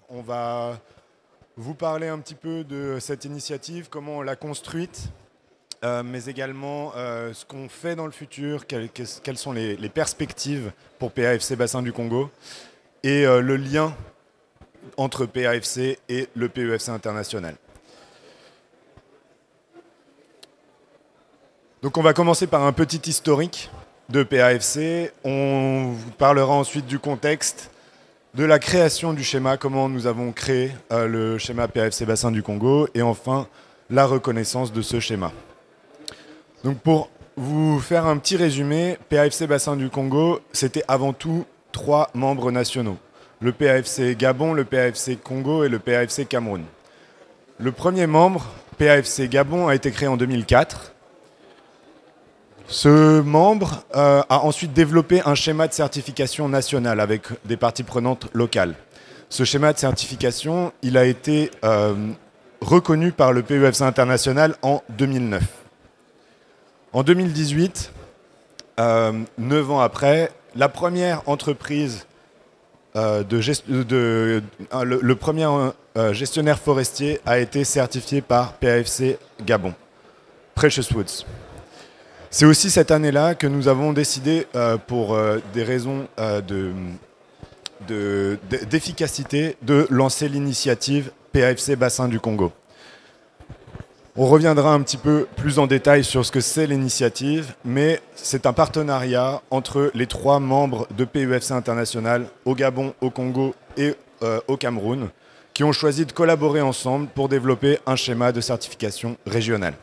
on va vous parler un petit peu de cette initiative, comment on l'a construite, mais également ce qu'on fait dans le futur, quelles sont les perspectives pour PAFC Bassin du Congo et le lien entre PAFC et le PEFC international. Donc on va commencer par un petit historique de PAFC. On vous parlera ensuite du contexte, de la création du schéma, comment nous avons créé le schéma PAFC Bassin du Congo, et enfin la reconnaissance de ce schéma. Donc pour vous faire un petit résumé, PAFC Bassin du Congo, c'était avant tout 3 membres nationaux. Le PAFC Gabon, le PAFC Congo et le PAFC Cameroun. Le premier membre, PAFC Gabon, a été créé en 2004. Ce membre a ensuite développé un schéma de certification national avec des parties prenantes locales. Ce schéma de certification, il a été reconnu par le PEFC international en 2009. En 2018, 9 ans après, la première entreprise, le premier gestionnaire forestier a été certifié par PAFC Gabon, Precious Woods. C'est aussi cette année-là que nous avons décidé, pour des raisons d'efficacité, de lancer l'initiative PAFC Bassin du Congo. On reviendra un petit peu plus en détail sur ce que c'est l'initiative, mais c'est un partenariat entre les 3 membres de PEFC International au Gabon, au Congo et au Cameroun, qui ont choisi de collaborer ensemble pour développer un schéma de certification régional.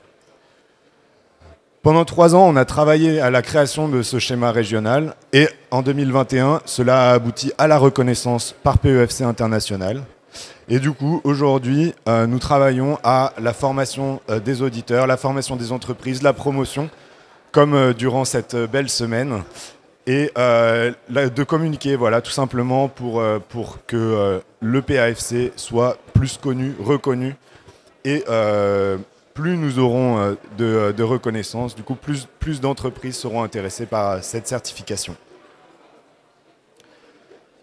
Pendant 3 ans, on a travaillé à la création de ce schéma régional et en 2021, cela a abouti à la reconnaissance par PEFC International. Et du coup, aujourd'hui, nous travaillons à la formation des auditeurs, la formation des entreprises, la promotion, comme durant cette belle semaine, et de communiquer, voilà, tout simplement pour que le PAFC soit plus connu, reconnu, et plus nous aurons de reconnaissance, du coup, plus d'entreprises seront intéressées par cette certification.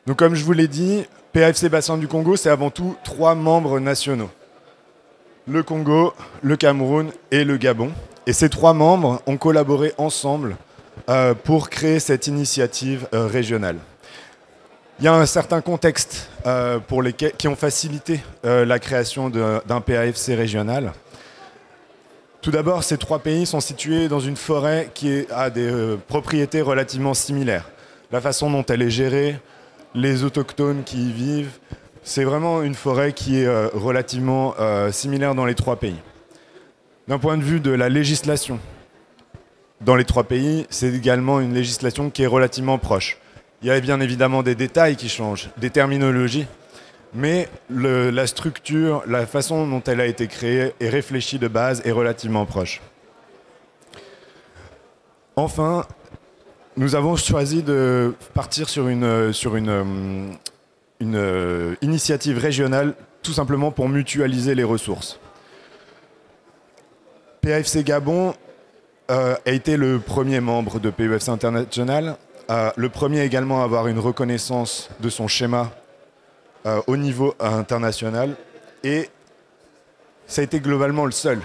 Donc, comme je vous l'ai dit, PAFC Bassin du Congo, c'est avant tout 3 membres nationaux. Le Congo, le Cameroun et le Gabon. Et ces 3 membres ont collaboré ensemble pour créer cette initiative régionale. Il y a un certain contexte qui ont facilité la création d'un PAFC régional. Tout d'abord, ces 3 pays sont situés dans une forêt qui a des propriétés relativement similaires. La façon dont elle est gérée, les autochtones qui y vivent, c'est vraiment une forêt qui est relativement similaire dans les 3 pays. D'un point de vue de la législation, dans les 3 pays, c'est également une législation qui est relativement proche. Il y a bien évidemment des détails qui changent, des terminologies, mais la structure, la façon dont elle a été créée et réfléchie de base est relativement proche. Enfin, nous avons choisi de partir sur une initiative régionale, tout simplement pour mutualiser les ressources. PAFC Gabon a été le premier membre de PEFC International, le premier également à avoir une reconnaissance de son schéma au niveau international, et ça a été globalement le seul.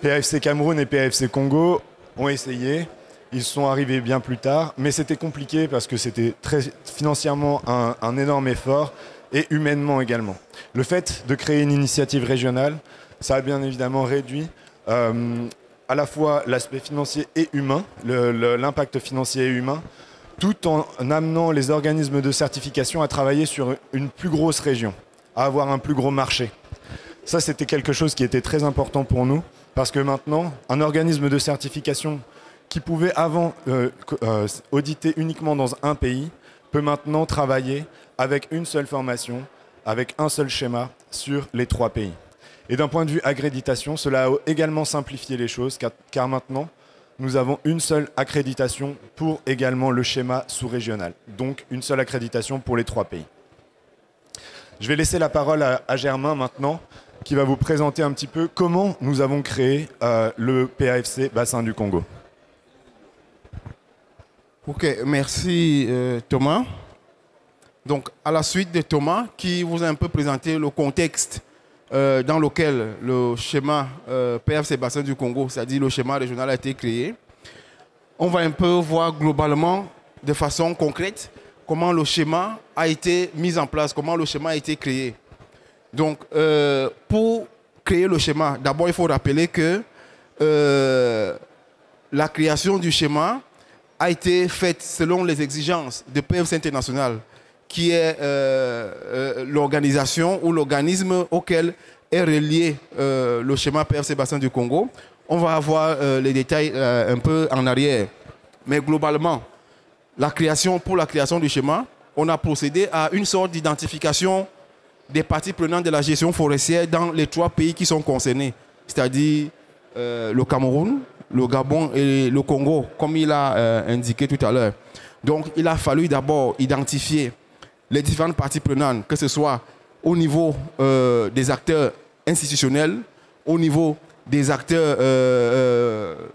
PAFC Cameroun et PAFC Congo ont essayé, ils sont arrivés bien plus tard, mais c'était compliqué parce que c'était financièrement un énorme effort et humainement également. Le fait de créer une initiative régionale, ça a bien évidemment réduit à la fois l'aspect financier et humain, l'impact financier et humain, tout en amenant les organismes de certification à travailler sur une plus grosse région, à avoir un plus gros marché. Ça, c'était quelque chose qui était très important pour nous, parce que maintenant, un organisme de certification qui pouvait avant auditer uniquement dans un pays, peut maintenant travailler avec une seule formation, avec un seul schéma sur les 3 pays. Et d'un point de vue accréditation, cela a également simplifié les choses, car maintenant, nous avons une seule accréditation pour également le schéma sous-régional. Donc une seule accréditation pour les 3 pays. Je vais laisser la parole à Germain maintenant, qui va vous présenter un petit peu comment nous avons créé le PAFC Bassin du Congo. Ok, merci Thomas. Donc, à la suite de Thomas, qui vous a un peu présenté le contexte dans lequel le schéma PFC Bassin du Congo, c'est-à-dire le schéma régional, a été créé, on va un peu voir globalement, de façon concrète, comment le schéma a été mis en place, comment le schéma a été créé. Donc, pour créer le schéma, d'abord, il faut rappeler que la création du schéma a été faite selon les exigences de PFC International, qui est l'organisation ou l'organisme auquel est relié le schéma PFC Bassin du Congo. On va avoir les détails un peu en arrière. Mais globalement, pour la création du schéma, on a procédé à une sorte d'identification des parties prenantes de la gestion forestière dans les 3 pays qui sont concernés, c'est-à-dire le Cameroun, le Gabon et le Congo, comme il a indiqué tout à l'heure. Donc, il a fallu d'abord identifier les différentes parties prenantes, que ce soit au niveau des acteurs institutionnels, au niveau des acteurs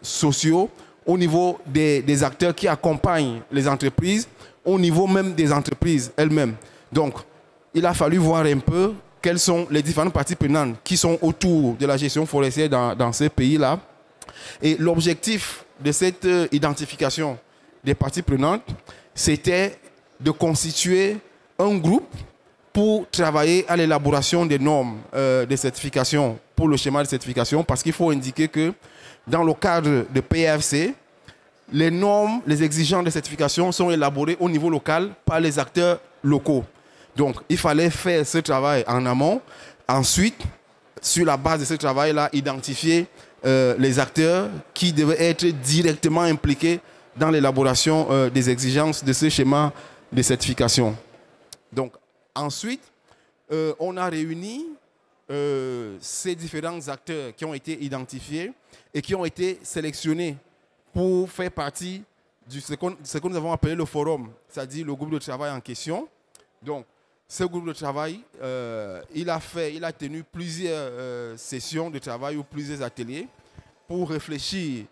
sociaux, au niveau des acteurs qui accompagnent les entreprises, au niveau même des entreprises elles-mêmes. Donc, il a fallu voir un peu quelles sont les différentes parties prenantes qui sont autour de la gestion forestière dans ces pays-là. Et l'objectif de cette identification des parties prenantes, c'était de constituer un groupe pour travailler à l'élaboration des normes de certification pour le schéma de certification, parce qu'il faut indiquer que dans le cadre de PFC, les normes, les exigences de certification sont élaborées au niveau local par les acteurs locaux. Donc, il fallait faire ce travail en amont. Ensuite, sur la base de ce travail-là, identifier les acteurs qui devaient être directement impliqués dans l'élaboration des exigences de ce schéma de certification. Donc, ensuite, on a réuni ces différents acteurs qui ont été identifiés et qui ont été sélectionnés pour faire partie de ce que nous avons appelé le forum, c'est-à-dire le groupe de travail en question. Donc, ce groupe de travail, il a tenu plusieurs sessions de travail ou plusieurs ateliers pour réfléchir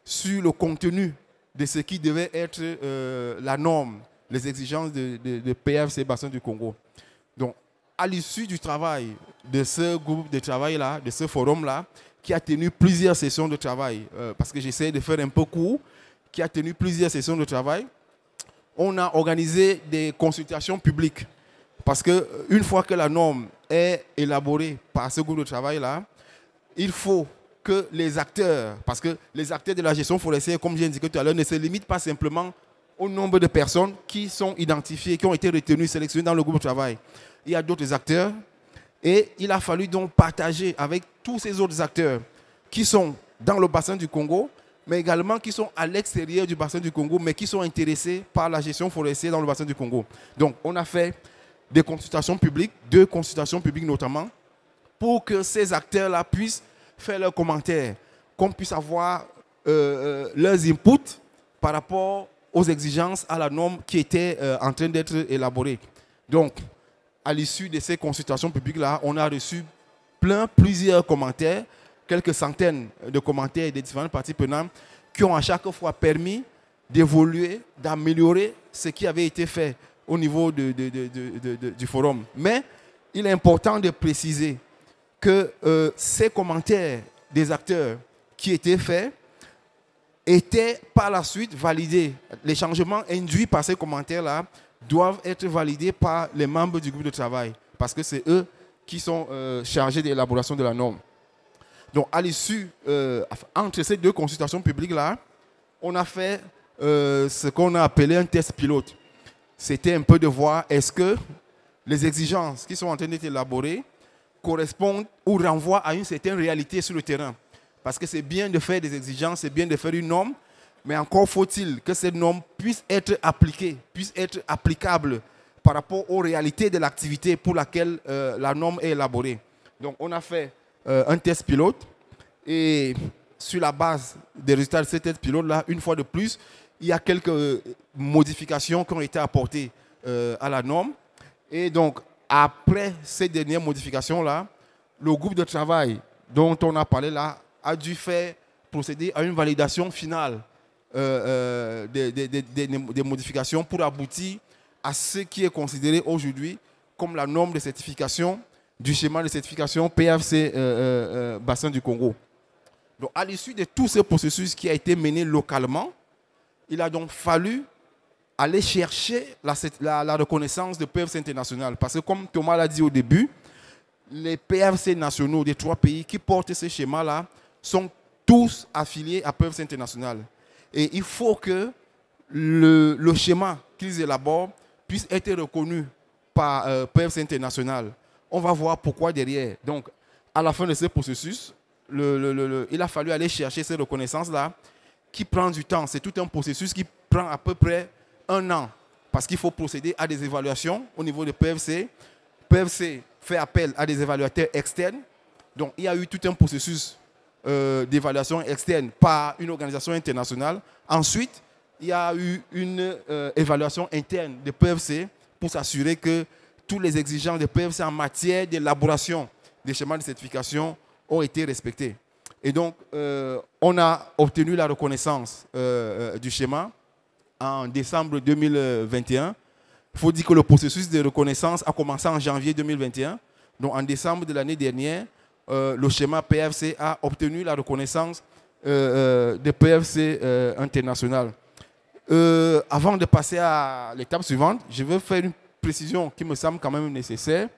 sur le contenu de ce qui devait être la norme, les exigences de PFC Bassin du Congo. Donc, à l'issue du travail de ce groupe de travail-là, de ce forum-là, qui a tenu plusieurs sessions de travail, parce que j'essaie de faire un peu court, qui a tenu plusieurs sessions de travail, on a organisé des consultations publiques. Parce qu'une fois que la norme est élaborée par ce groupe de travail-là, il faut que les acteurs, parce que les acteurs de la gestion forestière, comme j'ai indiqué tout à l'heure, ne se limitent pas simplement au nombre de personnes qui sont identifiées, qui ont été retenues, sélectionnées dans le groupe de travail. Il y a d'autres acteurs et il a fallu donc partager avec tous ces autres acteurs qui sont dans le bassin du Congo, mais également qui sont à l'extérieur du bassin du Congo, mais qui sont intéressés par la gestion forestière dans le bassin du Congo. Donc, on a fait des consultations publiques, 2 consultations publiques notamment, pour que ces acteurs-là puissent faire leurs commentaires, qu'on puisse avoir leurs inputs par rapport aux exigences, à la norme qui était en train d'être élaborée. Donc, à l'issue de ces consultations publiques-là, on a reçu plusieurs commentaires, quelques centaines de commentaires des différentes parties prenantes qui ont à chaque fois permis d'évoluer, d'améliorer ce qui avait été fait au niveau du forum. Mais il est important de préciser que ces commentaires des acteurs qui étaient faits étaient par la suite validés. Les changements induits par ces commentaires-là doivent être validés par les membres du groupe de travail, parce que c'est eux qui sont chargés de l'élaboration de la norme. Donc, à l'issue, entre ces 2 consultations publiques-là, on a fait ce qu'on a appelé un test pilote. C'était un peu de voir est-ce que les exigences qui sont en train d'être élaborées correspondent ou renvoient à une certaine réalité sur le terrain. Parce que c'est bien de faire des exigences, c'est bien de faire une norme, mais encore faut-il que cette norme puisse être appliquée, puisse être applicable par rapport aux réalités de l'activité pour laquelle la norme est élaborée. Donc, on a fait un test pilote et sur la base des résultats de ce test pilote-là, une fois de plus, il y a quelques modifications qui ont été apportées à la norme. Et donc, après ces dernières modifications-là, le groupe de travail dont on a parlé là a dû procéder à une validation finale des modifications pour aboutir à ce qui est considéré aujourd'hui comme la norme de certification du schéma de certification PFC Bassin du Congo. Donc, à l'issue de tout ce processus qui a été mené localement, il a donc fallu aller chercher la reconnaissance de PFC international. Parce que comme Thomas l'a dit au début, les PFC nationaux des 3 pays qui portent ce schéma-là sont tous affiliés à PFC international. Et il faut que le schéma qu'ils élaborent puisse être reconnu par PFC international. On va voir pourquoi derrière. Donc, à la fin de ce processus, il a fallu aller chercher ces reconnaissances-là qui prend du temps. C'est tout un processus qui prend à peu près 1 an parce qu'il faut procéder à des évaluations au niveau de PFC. PFC fait appel à des évaluateurs externes. Donc, il y a eu tout un processus d'évaluation externe par une organisation internationale. Ensuite, il y a eu une évaluation interne de PFC pour s'assurer que toutes les exigences de PFC en matière d'élaboration des schémas de certification ont été respectées. Et donc, on a obtenu la reconnaissance du schéma en décembre 2021. Il faut dire que le processus de reconnaissance a commencé en janvier 2021. Donc, en décembre de l'année dernière, le schéma PFC a obtenu la reconnaissance de PFC international. Avant de passer à l'étape suivante, je veux faire une précision qui me semble quand même nécessaire.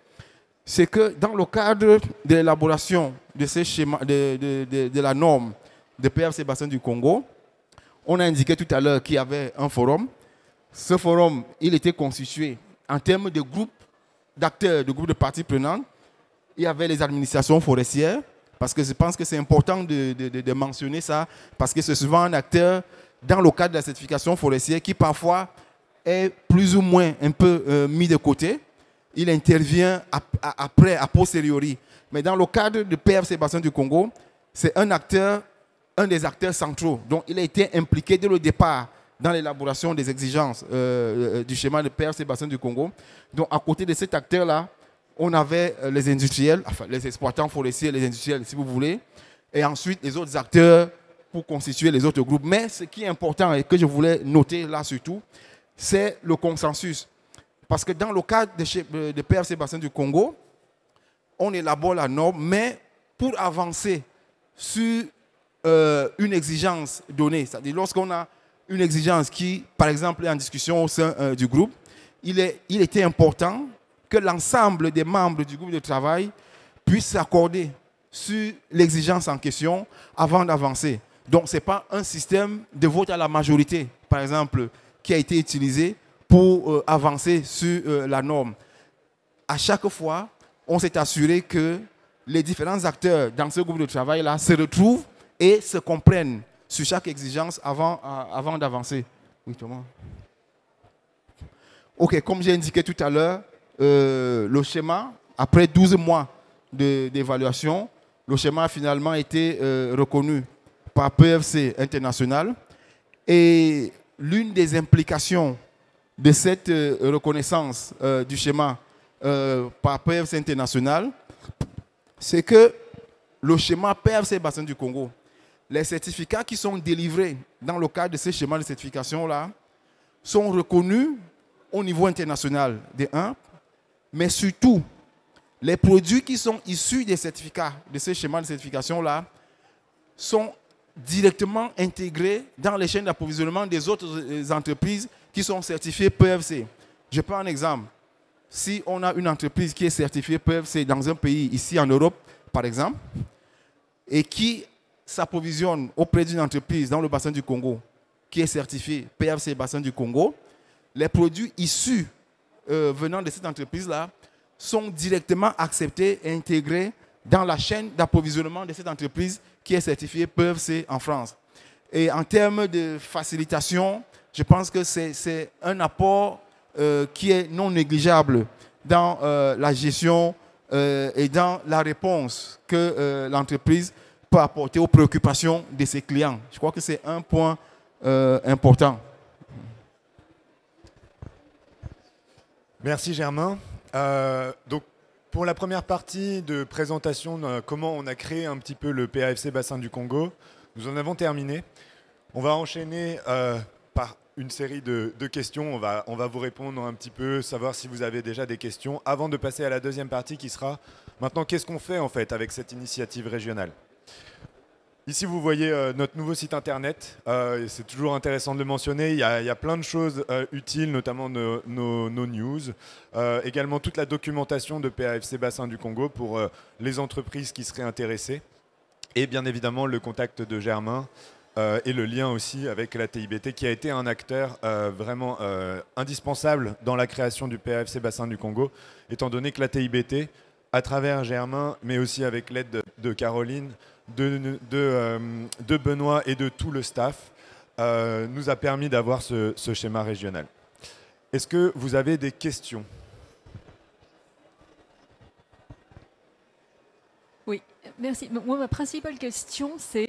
C'est que dans le cadre de l'élaboration de ces schémas, de la norme de PFC Bassin du Congo, on a indiqué tout à l'heure qu'il y avait un forum. Ce forum, il était constitué en termes de groupes d'acteurs, de groupes de parties prenantes. Il y avait les administrations forestières, parce que je pense que c'est important de mentionner ça, parce que c'est souvent un acteur dans le cadre de la certification forestière qui parfois est plus ou moins un peu mis de côté. Il intervient après, a posteriori. Mais dans le cadre de PFC Bassin du Congo, c'est un des acteurs centraux. Donc, il a été impliqué dès le départ dans l'élaboration des exigences du schéma de PFC Bassin du Congo. Donc, à côté de cet acteur-là, on avait les industriels, enfin les exploitants forestiers, les industriels, si vous voulez, et ensuite les autres acteurs pour constituer les autres groupes. Mais ce qui est important et que je voulais noter là surtout, c'est le consensus. Parce que dans le cadre de PFC Bassin du Congo, on élabore la norme, mais pour avancer sur une exigence donnée, c'est-à-dire lorsqu'on a une exigence qui, par exemple, est en discussion au sein du groupe, il était important que l'ensemble des membres du groupe de travail puissent s'accorder sur l'exigence en question avant d'avancer. Donc, ce n'est pas un système de vote à la majorité, par exemple, qui a été utilisé pour avancer sur la norme. À chaque fois, on s'est assuré que les différents acteurs dans ce groupe de travail-là se retrouvent et se comprennent sur chaque exigence avant d'avancer. Oui, Thomas. OK, comme j'ai indiqué tout à l'heure, le schéma, après 12 mois d'évaluation, le schéma a finalement été reconnu par PFC International. Et l'une des implications de cette reconnaissance du schéma par PFC International, c'est que le schéma PFC Bassin du Congo, les certificats qui sont délivrés dans le cadre de ces schémas de certification-là sont reconnus au niveau international, de 1, mais surtout, les produits qui sont issus des certificats, de ces schémas de certification-là, sont directement intégrés dans les chaînes d'approvisionnement des autres entreprises qui sont certifiées PFC. Je prends un exemple. Si on a une entreprise qui est certifiée PFC dans un pays, ici en Europe, par exemple, et qui s'approvisionne auprès d'une entreprise dans le bassin du Congo, qui est certifiée PFC Bassin du Congo, les produits issus venant de cette entreprise-là sont directement acceptés et intégrés dans la chaîne d'approvisionnement de cette entreprise qui est certifiée PFC en France. Et en termes de facilitation, je pense que c'est un apport qui est non négligeable dans la gestion et dans la réponse que l'entreprise peut apporter aux préoccupations de ses clients. Je crois que c'est un point important. Merci Germain. Donc, pour la première partie de présentation de comment on a créé un petit peu le PAFC Bassin du Congo, nous en avons terminé. On va enchaîner par une série de questions. On va vous répondre un petit peu, savoir si vous avez déjà des questions, avant de passer à la deuxième partie qui sera maintenant qu'est-ce qu'on fait en fait avec cette initiative régionale. Ici, vous voyez notre nouveau site internet. C'est toujours intéressant de le mentionner. Il y a plein de choses utiles, notamment nos news. Également toute la documentation de PAFC Bassin du Congo pour les entreprises qui seraient intéressées. Et bien évidemment, le contact de Germain et le lien aussi avec la TIBT qui a été un acteur vraiment indispensable dans la création du PAFC Bassin du Congo, étant donné que la TIBT, à travers Germain, mais aussi avec l'aide de Caroline, de Benoît et de tout le staff, nous a permis d'avoir ce schéma régional. Est-ce que vous avez des questions ? Oui, merci. Moi, ma principale question, c'est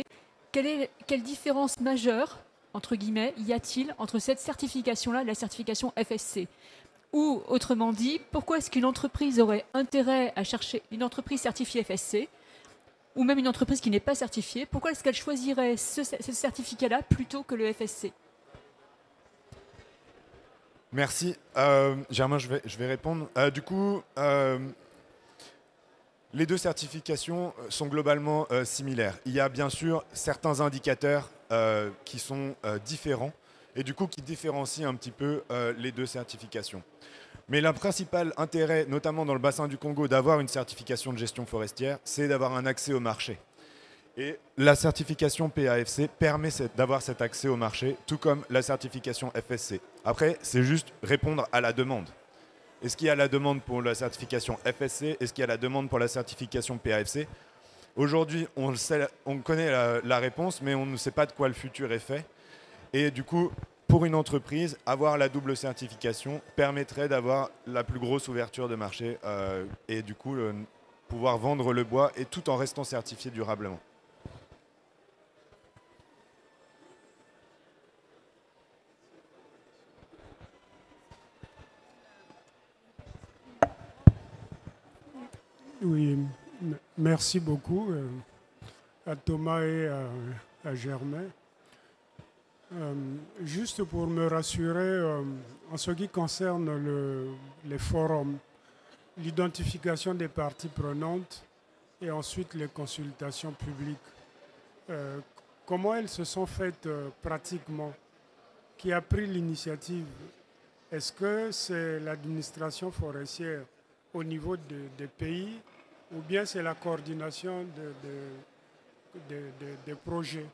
quelle différence majeure, entre guillemets, y a-t-il entre cette certification-là et la certification FSC ? Ou, autrement dit, pourquoi est-ce qu'une entreprise aurait intérêt à chercher une entreprise certifiée FSC, ou même une entreprise qui n'est pas certifiée, pourquoi est-ce qu'elle choisirait ce certificat-là plutôt que le FSC ? Merci. Germain, je vais répondre. Du coup, les deux certifications sont globalement similaires. Il y a bien sûr certains indicateurs qui sont différents et du coup qui différencient un petit peu les deux certifications. Mais le principal intérêt, notamment dans le bassin du Congo, d'avoir une certification de gestion forestière, c'est d'avoir un accès au marché. Et la certification PAFC permet d'avoir cet accès au marché, tout comme la certification FSC. Après, c'est juste répondre à la demande. Est-ce qu'il y a la demande pour la certification FSC? Est-ce qu'il y a la demande pour la certification PAFC? Aujourd'hui, on connaît la réponse, mais on ne sait pas de quoi le futur est fait. Et du coup, pour une entreprise, avoir la double certification permettrait d'avoir la plus grosse ouverture de marché et du coup, pouvoir vendre le bois et tout en restant certifié durablement. Oui, merci beaucoup à Thomas et à Germain. Juste pour me rassurer, en ce qui concerne les forums, l'identification des parties prenantes et ensuite les consultations publiques, comment elles se sont faites pratiquement? Qui a pris l'initiative? Est-ce que c'est l'administration forestière au niveau des pays ou bien c'est la coordination des projets?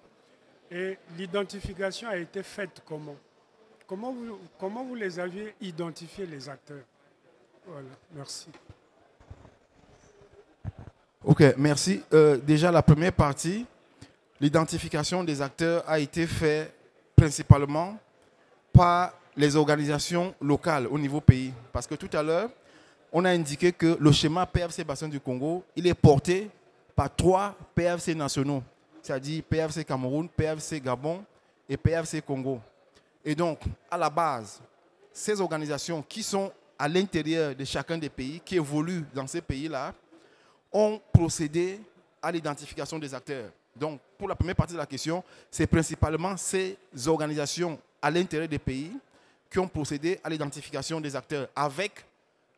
Et l'identification a été faite comment? Comment vous les aviez identifiés, les acteurs? Voilà, merci. Ok, merci. Déjà, la première partie, l'identification des acteurs a été faite principalement par les organisations locales au niveau pays. Parce que tout à l'heure, on a indiqué que le schéma PAFC Bassin du Congo, il est porté par 3 PAFC nationaux, c'est-à-dire PAFC Cameroun, PAFC Gabon et PAFC Congo. Et donc, à la base, ces organisations qui sont à l'intérieur de chacun des pays, qui évoluent dans ces pays-là, ont procédé à l'identification des acteurs. Donc, pour la première partie de la question, c'est principalement ces organisations à l'intérieur des pays qui ont procédé à l'identification des acteurs avec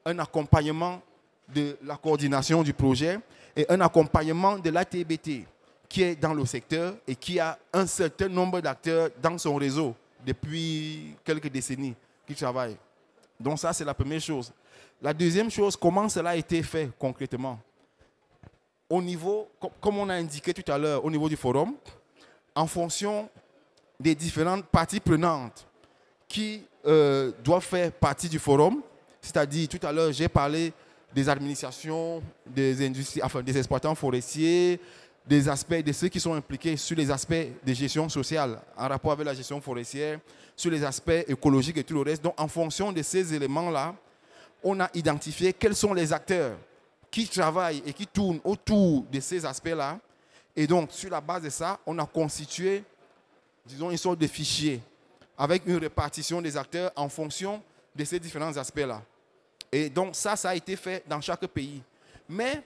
un accompagnement de la coordination du projet et un accompagnement de l'ATBT qui est dans le secteur et qui a un certain nombre d'acteurs dans son réseau depuis quelques décennies qui travaillent. Donc ça, c'est la première chose. La deuxième chose, comment cela a été fait concrètement? Au niveau, comme on a indiqué tout à l'heure, au niveau du forum, en fonction des différentes parties prenantes qui doivent faire partie du forum, c'est-à-dire, tout à l'heure, j'ai parlé des administrations, des industries, enfin des exploitants forestiers, des aspects de ceux qui sont impliqués sur les aspects de gestion sociale en rapport avec la gestion forestière, sur les aspects écologiques et tout le reste. Donc, en fonction de ces éléments-là, on a identifié quels sont les acteurs qui travaillent et qui tournent autour de ces aspects-là. Et donc, sur la base de ça, on a constitué, disons, une sorte de fichier avec une répartition des acteurs en fonction de ces différents aspects-là. Et donc, ça a été fait dans chaque pays. Mais,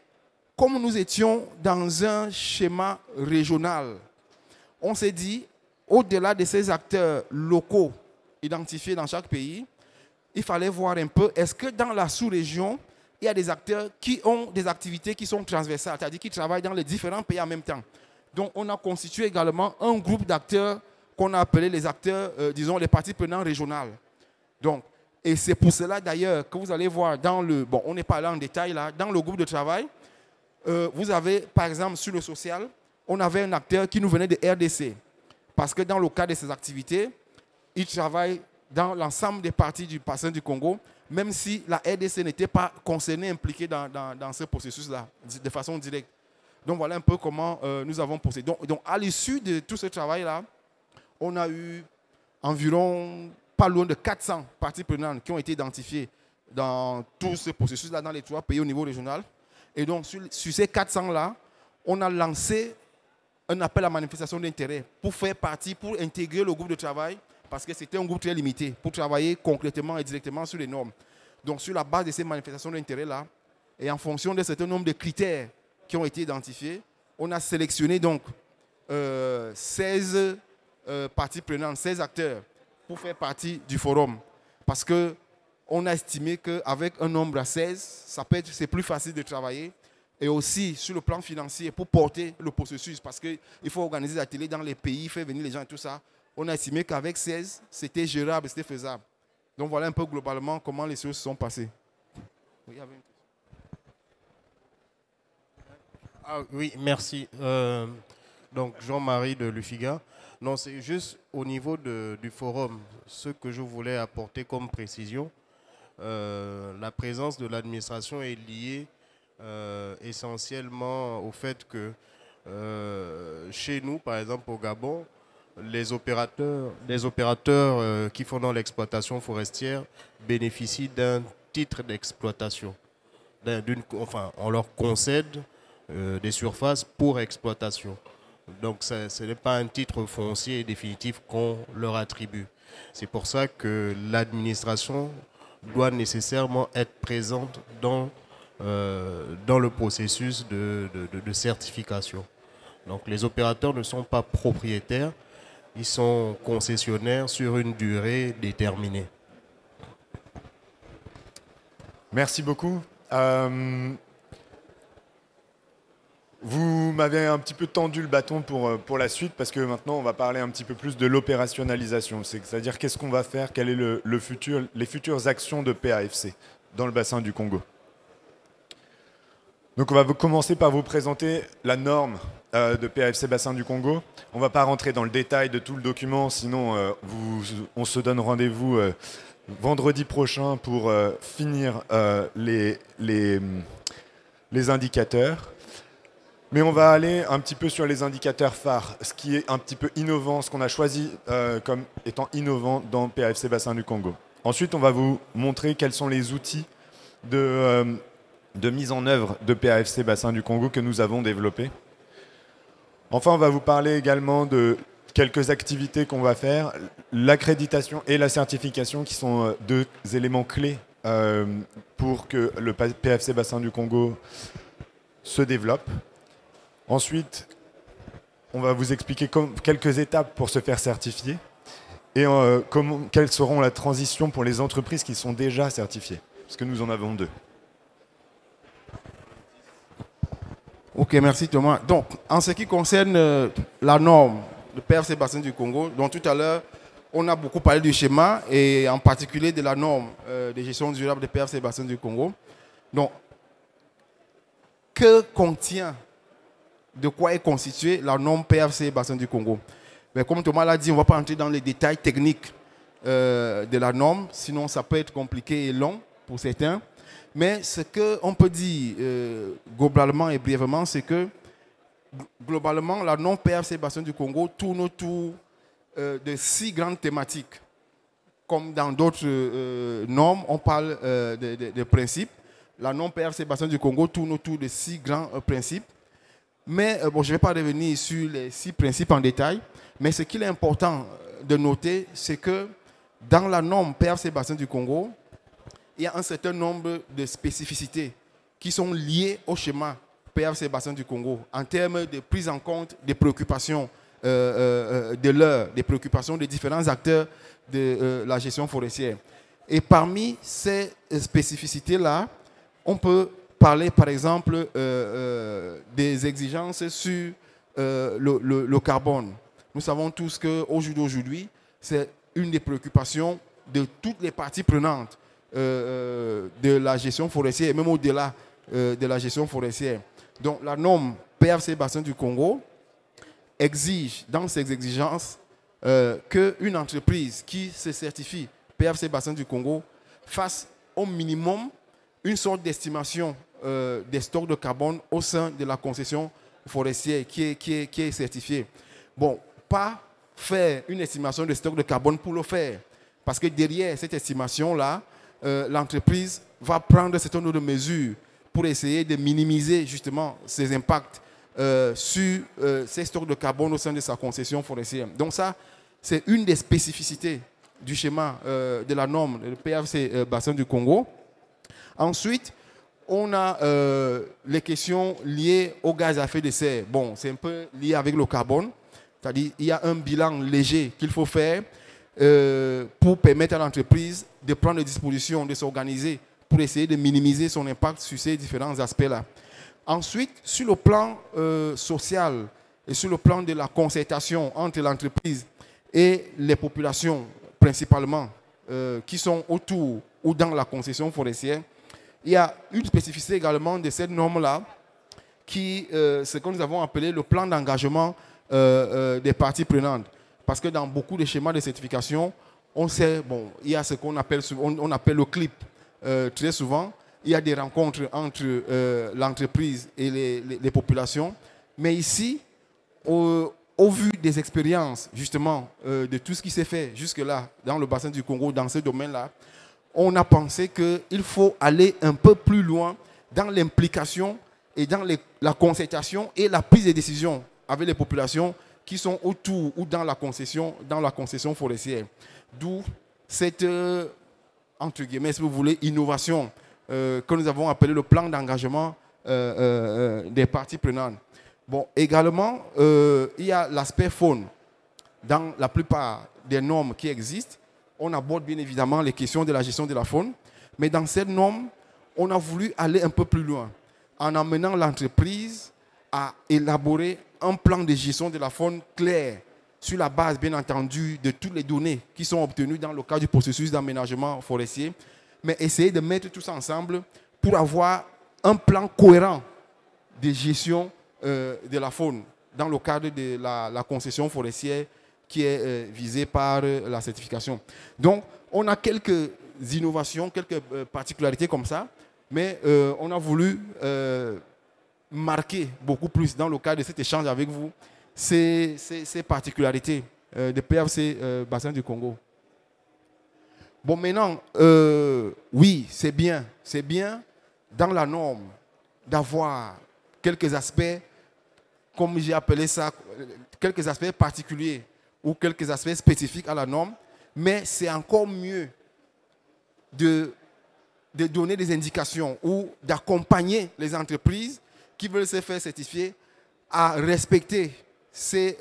comme nous étions dans un schéma régional, on s'est dit, au-delà de ces acteurs locaux identifiés dans chaque pays, il fallait voir un peu, est-ce que dans la sous-région, il y a des acteurs qui ont des activités qui sont transversales, c'est-à-dire qui travaillent dans les différents pays en même temps. Donc, on a constitué également un groupe d'acteurs qu'on a appelé les acteurs, disons, les parties prenantes régionales. Donc, et c'est pour cela d'ailleurs que vous allez voir dans le... Bon, on n'est pas là en détail là. Dans le groupe de travail, vous avez, par exemple, sur le social, on avait un acteur qui nous venait de RDC. Parce que dans le cadre de ces activités, il travaille dans l'ensemble des parties du bassin du Congo, même si la RDC n'était pas concernée, impliquée dans ce processus-là, de façon directe. Donc voilà un peu comment nous avons procédé. Donc à l'issue de tout ce travail-là, on a eu environ pas loin de 400 parties prenantes qui ont été identifiées dans tout ce processus-là, dans les 3 pays au niveau régional. Et donc sur ces 400-là, on a lancé un appel à manifestation d'intérêt pour faire partie, pour intégrer le groupe de travail, parce que c'était un groupe très limité, pour travailler concrètement et directement sur les normes. Donc sur la base de ces manifestations d'intérêt-là, et en fonction d'un certain nombre de critères qui ont été identifiés, on a sélectionné donc 16 parties prenantes, 16 acteurs pour faire partie du forum. Parce qu'on a estimé qu'avec un nombre à 16, c'est plus facile de travailler. Et aussi sur le plan financier pour porter le processus, parce qu'il faut organiser des ateliers dans les pays, faire venir les gens et tout ça. On a estimé qu'avec 16, c'était gérable, c'était faisable. Donc voilà un peu globalement comment les choses se sont passées. Oui, merci. Donc Jean-Marie de l'UFIGA. Non, c'est juste au niveau du forum, ce que je voulais apporter comme précision. La présence de l'administration est liée essentiellement au fait que chez nous, par exemple au Gabon, les opérateurs qui font dans l'exploitation forestière bénéficient d'un titre d'exploitation. Enfin, on leur concède des surfaces pour exploitation. Donc ce n'est pas un titre foncier définitif qu'on leur attribue. C'est pour ça que l'administration doit nécessairement être présente dans le processus de certification. Donc les opérateurs ne sont pas propriétaires, ils sont concessionnaires sur une durée déterminée. Merci beaucoup. Vous m'avez un petit peu tendu le bâton pour la suite, parce que maintenant on va parler un petit peu plus de l'opérationnalisation, c'est-à-dire qu'est-ce qu'on va faire, quel est les futures actions de PAFC dans le bassin du Congo. Donc on va commencer par vous présenter la norme de PAFC Bassin du Congo. On ne va pas rentrer dans le détail de tout le document, sinon on se donne rendez-vous vendredi prochain pour finir les indicateurs. Mais on va aller un petit peu sur les indicateurs phares, ce qui est un petit peu innovant, ce qu'on a choisi comme étant innovant dans PAFC Bassin du Congo. Ensuite, on va vous montrer quels sont les outils de mise en œuvre de PAFC Bassin du Congo que nous avons développés. Enfin, on va vous parler également de quelques activités qu'on va faire, l'accréditation et la certification qui sont 2 éléments clés pour que le PAFC Bassin du Congo se développe. Ensuite, on va vous expliquer quelques étapes pour se faire certifier et quelles seront la transition pour les entreprises qui sont déjà certifiées, parce que nous en avons 2. Ok, merci Thomas. Donc, en ce qui concerne la norme de PAFC Bassin du Congo, dont tout à l'heure, on a beaucoup parlé du schéma et en particulier de la norme de gestion durable de PAFC Bassin du Congo. Donc, que contient, de quoi est constituée la norme PAFC Bassin du Congo? Mais comme Thomas l'a dit, on ne va pas entrer dans les détails techniques de la norme, sinon ça peut être compliqué et long pour certains. Mais ce qu'on peut dire globalement et brièvement, c'est que globalement, la norme PAFC Bassin du Congo tourne autour de 6 grandes thématiques. Comme dans d'autres normes, on parle de principes. La norme PAFC Bassin du Congo tourne autour de 6 grands principes. Mais bon, je ne vais pas revenir sur les 6 principes en détail. Mais ce qu'il est important de noter, c'est que dans la norme PAFC Bassin du Congo, il y a un certain nombre de spécificités qui sont liées au schéma PAFC Bassin du Congo en termes de prise en compte des préoccupations des préoccupations des différents acteurs de la gestion forestière. Et parmi ces spécificités-là, on peut parler par exemple des exigences sur le carbone. Nous savons tous qu'au jour d'aujourd'hui, c'est une des préoccupations de toutes les parties prenantes de la gestion forestière, et même au-delà de la gestion forestière. Donc la norme PRC Bassin du Congo exige dans ses exigences qu'une entreprise qui se certifie PRC Bassin du Congo fasse au minimum une sorte d'estimation des stocks de carbone au sein de la concession forestière qui est certifiée. Bon, pas faire une estimation des stocks de carbone pour le faire, parce que derrière cette estimation-là, l'entreprise va prendre un certain nombre de mesures pour essayer de minimiser justement ses impacts sur ces stocks de carbone au sein de sa concession forestière. Donc ça, c'est une des spécificités du schéma de la norme de PRC Bassin du Congo. Ensuite, on a les questions liées au gaz à effet de serre. Bon, c'est un peu lié avec le carbone. C'est-à-dire qu'il y a un bilan léger qu'il faut faire pour permettre à l'entreprise de prendre des dispositions, de s'organiser pour essayer de minimiser son impact sur ces différents aspects-là. Ensuite, sur le plan social et sur le plan de la concertation entre l'entreprise et les populations, principalement, qui sont autour ou dans la concession forestière, il y a une spécificité également de cette norme-là, qui ce que nous avons appelé le plan d'engagement des parties prenantes. Parce que dans beaucoup de schémas de certification, on sait, bon, il y a ce qu'on appelle, on appelle le CLIP. Très souvent, il y a des rencontres entre l'entreprise et les populations. Mais ici, au vu des expériences, justement, de tout ce qui s'est fait jusque-là dans le bassin du Congo, dans ce domaine-là, on a pensé qu'il faut aller un peu plus loin dans l'implication et dans la concertation et la prise de décision avec les populations qui sont autour ou dans la concession forestière. D'où cette, entre guillemets, si vous voulez, innovation que nous avons appelée le plan d'engagement des parties prenantes. Bon, également, il y a l'aspect faune. Dans la plupart des normes qui existent, on aborde bien évidemment les questions de la gestion de la faune, mais dans cette norme, on a voulu aller un peu plus loin en amenant l'entreprise à élaborer un plan de gestion de la faune clair sur la base, bien entendu, de toutes les données qui sont obtenues dans le cadre du processus d'aménagement forestier, mais essayer de mettre tout ça ensemble pour avoir un plan cohérent de gestion de la faune dans le cadre de la concession forestière qui est visée par la certification. Donc, on a quelques innovations, quelques particularités comme ça, mais on a voulu marquer beaucoup plus dans le cadre de cet échange avec vous ces particularités de PRC Bassin du Congo. Bon, maintenant, oui, c'est bien dans la norme d'avoir quelques aspects, comme j'ai appelé ça, quelques aspects particuliers ou quelques aspects spécifiques à la norme, mais c'est encore mieux de donner des indications ou d'accompagner les entreprises qui veulent se faire certifier à respecter ces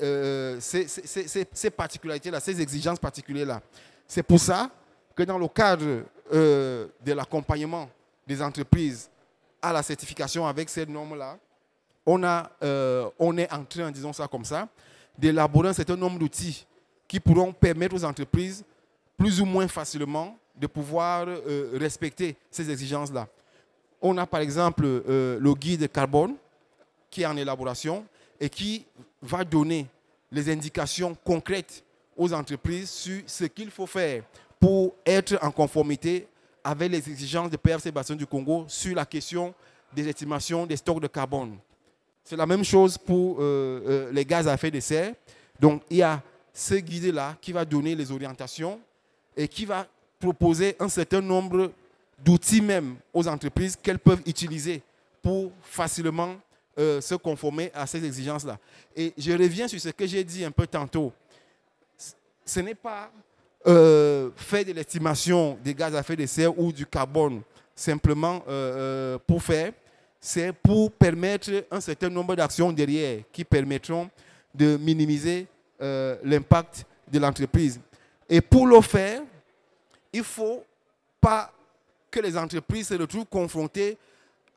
particularités-là, ces exigences particulières-là. C'est pour ça que dans le cadre de l'accompagnement des entreprises à la certification avec ces normes-là, on est en train, disons ça comme ça, d'élaborer un certain nombre d'outils qui pourront permettre aux entreprises plus ou moins facilement de pouvoir respecter ces exigences-là. On a par exemple le guide carbone qui est en élaboration et qui va donner les indications concrètes aux entreprises sur ce qu'il faut faire pour être en conformité avec les exigences de PRC Bassin du Congo sur la question des estimations des stocks de carbone. C'est la même chose pour les gaz à effet de serre. Donc, il y a ce guide-là qui va donner les orientations et qui va proposer un certain nombre d'outils même aux entreprises qu'elles peuvent utiliser pour facilement se conformer à ces exigences-là. Et je reviens sur ce que j'ai dit un peu tantôt. Ce n'est pas faire de l'estimation des gaz à effet de serre ou du carbone simplement pour faire. C'est pour permettre un certain nombre d'actions derrière qui permettront de minimiser l'impact de l'entreprise. Et pour le faire, il ne faut pas que les entreprises se retrouvent confrontées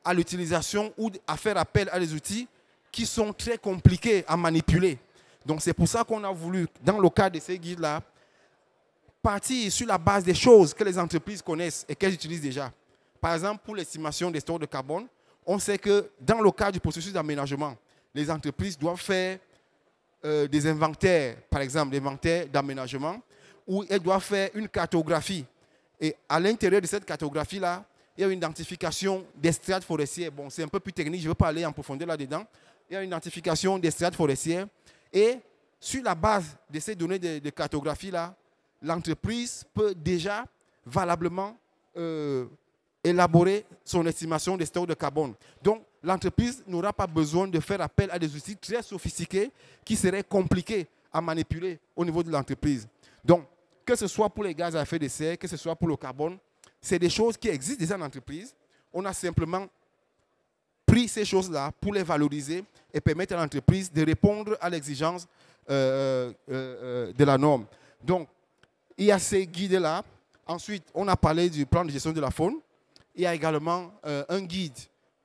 à l'utilisation ou à faire appel à des outils qui sont très compliqués à manipuler. Donc c'est pour ça qu'on a voulu, dans le cadre de ces guides-là, partir sur la base des choses que les entreprises connaissent et qu'elles utilisent déjà. Par exemple, pour l'estimation des stocks de carbone, on sait que dans le cadre du processus d'aménagement, les entreprises doivent faire des inventaires, par exemple, des inventaires d'aménagement, où elles doivent faire une cartographie. Et à l'intérieur de cette cartographie-là, il y a une identification des strates forestières. Bon, c'est un peu plus technique, je ne veux pas aller en profondeur là-dedans. Il y a une identification des strates forestières. Et sur la base de ces données de cartographie-là, l'entreprise peut déjà valablement élaborer son estimation des stocks de carbone. Donc, l'entreprise n'aura pas besoin de faire appel à des outils très sophistiqués qui seraient compliqués à manipuler au niveau de l'entreprise. Donc, que ce soit pour les gaz à effet de serre, que ce soit pour le carbone, c'est des choses qui existent déjà en entreprise. On a simplement pris ces choses-là pour les valoriser et permettre à l'entreprise de répondre à l'exigence de la norme. Donc, il y a ces guides-là. Ensuite, on a parlé du plan de gestion de la faune. Il y a également un guide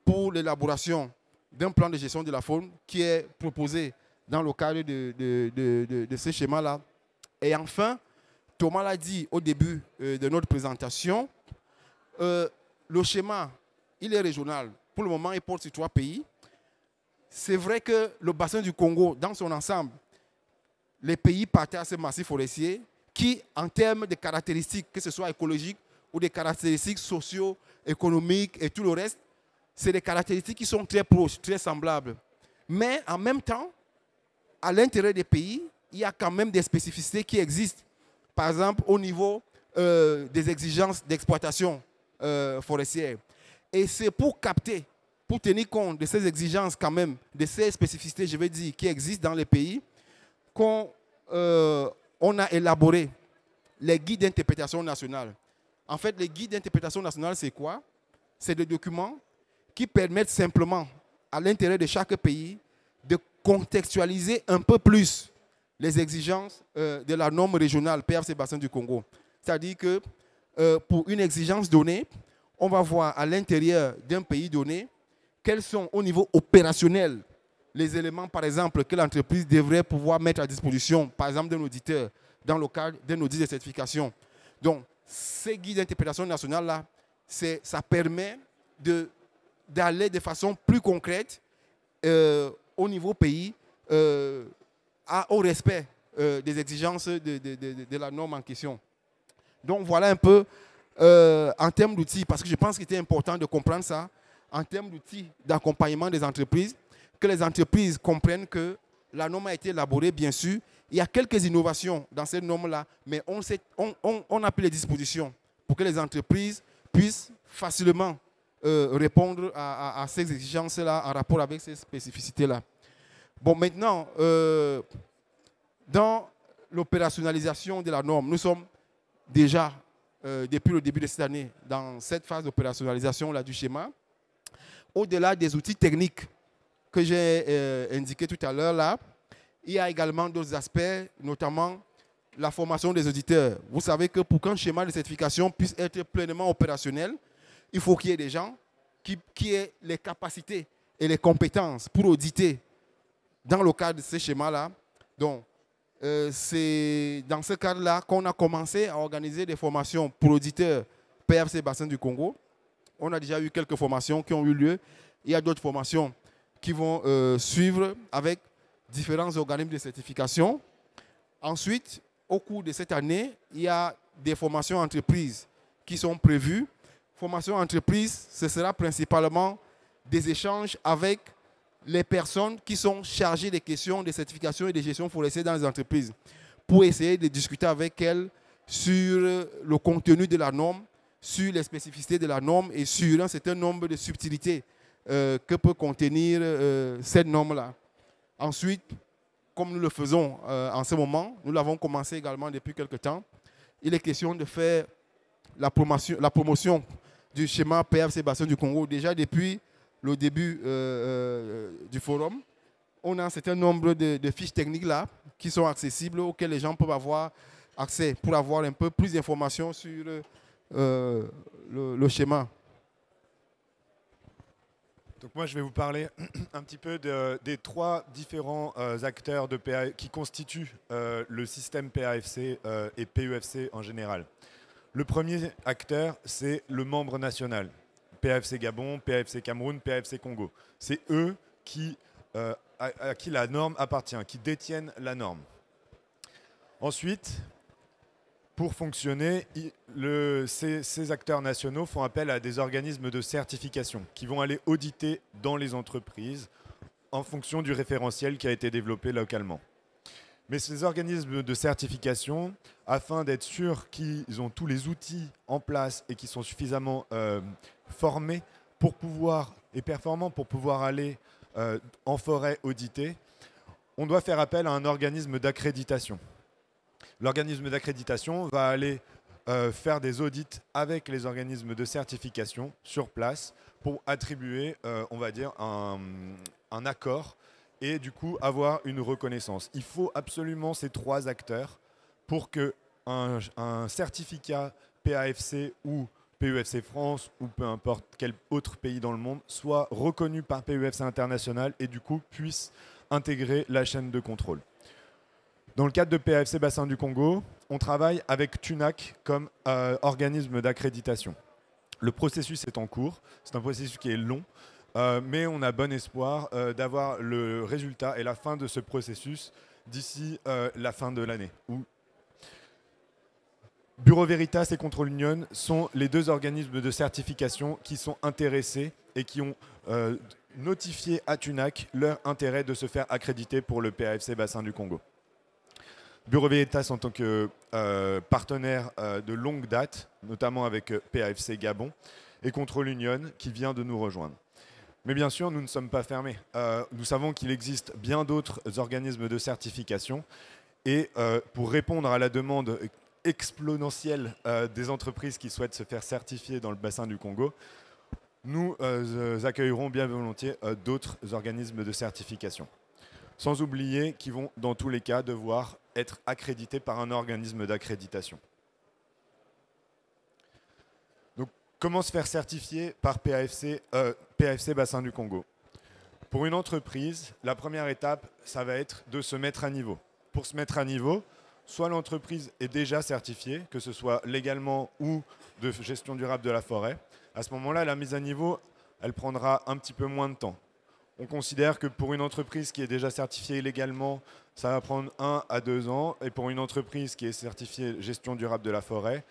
pour l'élaboration d'un plan de gestion de la faune qui est proposé dans le cadre de ce schéma-là. Et enfin, Thomas l'a dit au début de notre présentation, le schéma, il est régional. Pour le moment, il porte sur 3 pays. C'est vrai que le bassin du Congo, dans son ensemble, les pays partagent ce massif forestier qui, en termes de caractéristiques, que ce soit écologiques ou des caractéristiques socio-économiques et tout le reste, c'est des caractéristiques qui sont très proches, très semblables. Mais en même temps, à l'intérieur des pays, il y a quand même des spécificités qui existent. Par exemple, au niveau des exigences d'exploitation forestière. Et c'est pour capter, pour tenir compte de ces exigences quand même, de ces spécificités, je vais dire, qui existent dans les pays, qu'on a élaboré les guides d'interprétation nationale. En fait, les guides d'interprétation nationale, c'est quoi? C'est des documents qui permettent simplement, à l'intérieur de chaque pays, de contextualiser un peu plus les exigences de la norme régionale PRC Bassin du Congo. C'est-à-dire que pour une exigence donnée, on va voir à l'intérieur d'un pays donné quels sont au niveau opérationnel les éléments, par exemple, que l'entreprise devrait pouvoir mettre à disposition, par exemple, d'un auditeur, dans le cadre d'un audit de certification. Donc, ces guides d'interprétation nationale-là, ça permet d'aller de façon plus concrète au niveau pays au respect des exigences de la norme en question. Donc, voilà un peu en termes d'outils, parce que je pense qu'il était important de comprendre ça, en termes d'outils d'accompagnement des entreprises, que les entreprises comprennent que la norme a été élaborée, bien sûr. Il y a quelques innovations dans cette norme-là, mais on a pris les dispositions pour que les entreprises puissent facilement répondre à ces exigences-là en rapport avec ces spécificités-là. Bon, maintenant, dans l'opérationnalisation de la norme, nous sommes déjà, depuis le début de cette année, dans cette phase d'opérationnalisation du schéma. Au-delà des outils techniques que j'ai indiqués tout à l'heure, là, il y a également d'autres aspects, notamment la formation des auditeurs. Vous savez que pour qu'un schéma de certification puisse être pleinement opérationnel, il faut qu'il y ait des gens qui aient les capacités et les compétences pour auditer dans le cadre de ce schéma-là. Donc, c'est dans ce cadre-là qu'on a commencé à organiser des formations pour auditeurs PRC Bassin du Congo. On a déjà eu quelques formations qui ont eu lieu. Il y a d'autres formations qui vont suivre avec différents organismes de certification. Ensuite, au cours de cette année, il y a des formations entreprises qui sont prévues. Formation entreprise, ce sera principalement des échanges avec les personnes qui sont chargées des questions de certification et de gestion forestière dans les entreprises pour essayer de discuter avec elles sur le contenu de la norme, sur les spécificités de la norme et sur un certain nombre de subtilités que peut contenir cette norme-là. Ensuite, comme nous le faisons en ce moment, nous l'avons commencé également depuis quelque temps, il est question de faire la promotion du schéma PRC Bassin du Congo déjà depuis le début du forum. On a un certain nombre de fiches techniques là qui sont accessibles, auxquels les gens peuvent avoir accès pour avoir un peu plus d'informations sur le schéma? Donc moi, je vais vous parler un petit peu des 3 différents acteurs qui constituent le système PAFC et PUFC en général. Le premier acteur, c'est le membre national. PAFC Gabon, PAFC Cameroun, PAFC Congo. C'est eux à qui la norme appartient, qui détiennent la norme. Ensuite, pour fonctionner, ces acteurs nationaux font appel à des organismes de certification qui vont aller auditer dans les entreprises en fonction du référentiel qui a été développé localement. Mais ces organismes de certification, afin d'être sûrs qu'ils ont tous les outils en place et qu'ils sont suffisamment formés et performants pour pouvoir aller en forêt auditer, on doit faire appel à un organisme d'accréditation. L'organisme d'accréditation va aller faire des audits avec les organismes de certification sur place pour attribuer, on va dire, un accord et du coup avoir une reconnaissance. Il faut absolument ces 3 acteurs pour qu'un certificat PAFC ou PUFC France ou peu importe quel autre pays dans le monde soit reconnu par PUFC International et du coup puisse intégrer la chaîne de contrôle. Dans le cadre de PAFC Bassin du Congo, on travaille avec TUNAC comme organisme d'accréditation. Le processus est en cours, c'est un processus qui est long, mais on a bon espoir d'avoir le résultat et la fin de ce processus d'ici la fin de l'année. Bureau Veritas et Control Union sont les 2 organismes de certification qui sont intéressés et qui ont notifié à TUNAC leur intérêt de se faire accréditer pour le PAFC Bassin du Congo. Bureau Veritas en tant que partenaire de longue date, notamment avec PAFC Gabon, et Control Union qui vient de nous rejoindre. Mais bien sûr, nous ne sommes pas fermés. Nous savons qu'il existe bien d'autres organismes de certification et pour répondre à la demande exponentielle des entreprises qui souhaitent se faire certifier dans le bassin du Congo, nous accueillerons bien volontiers d'autres organismes de certification. Sans oublier qu'ils vont, dans tous les cas, devoir être accrédités par un organisme d'accréditation. Donc, comment se faire certifier par PAFC Bassin du Congo? Pour une entreprise, la première étape, ça va être de se mettre à niveau. Pour se mettre à niveau, soit l'entreprise est déjà certifiée, que ce soit légalement ou de gestion durable de la forêt. À ce moment-là, la mise à niveau, elle prendra un petit peu moins de temps. On considère que pour une entreprise qui est déjà certifiée légalement, ça va prendre 1 à 2 ans. Et pour une entreprise qui est certifiée gestion durable de la forêt,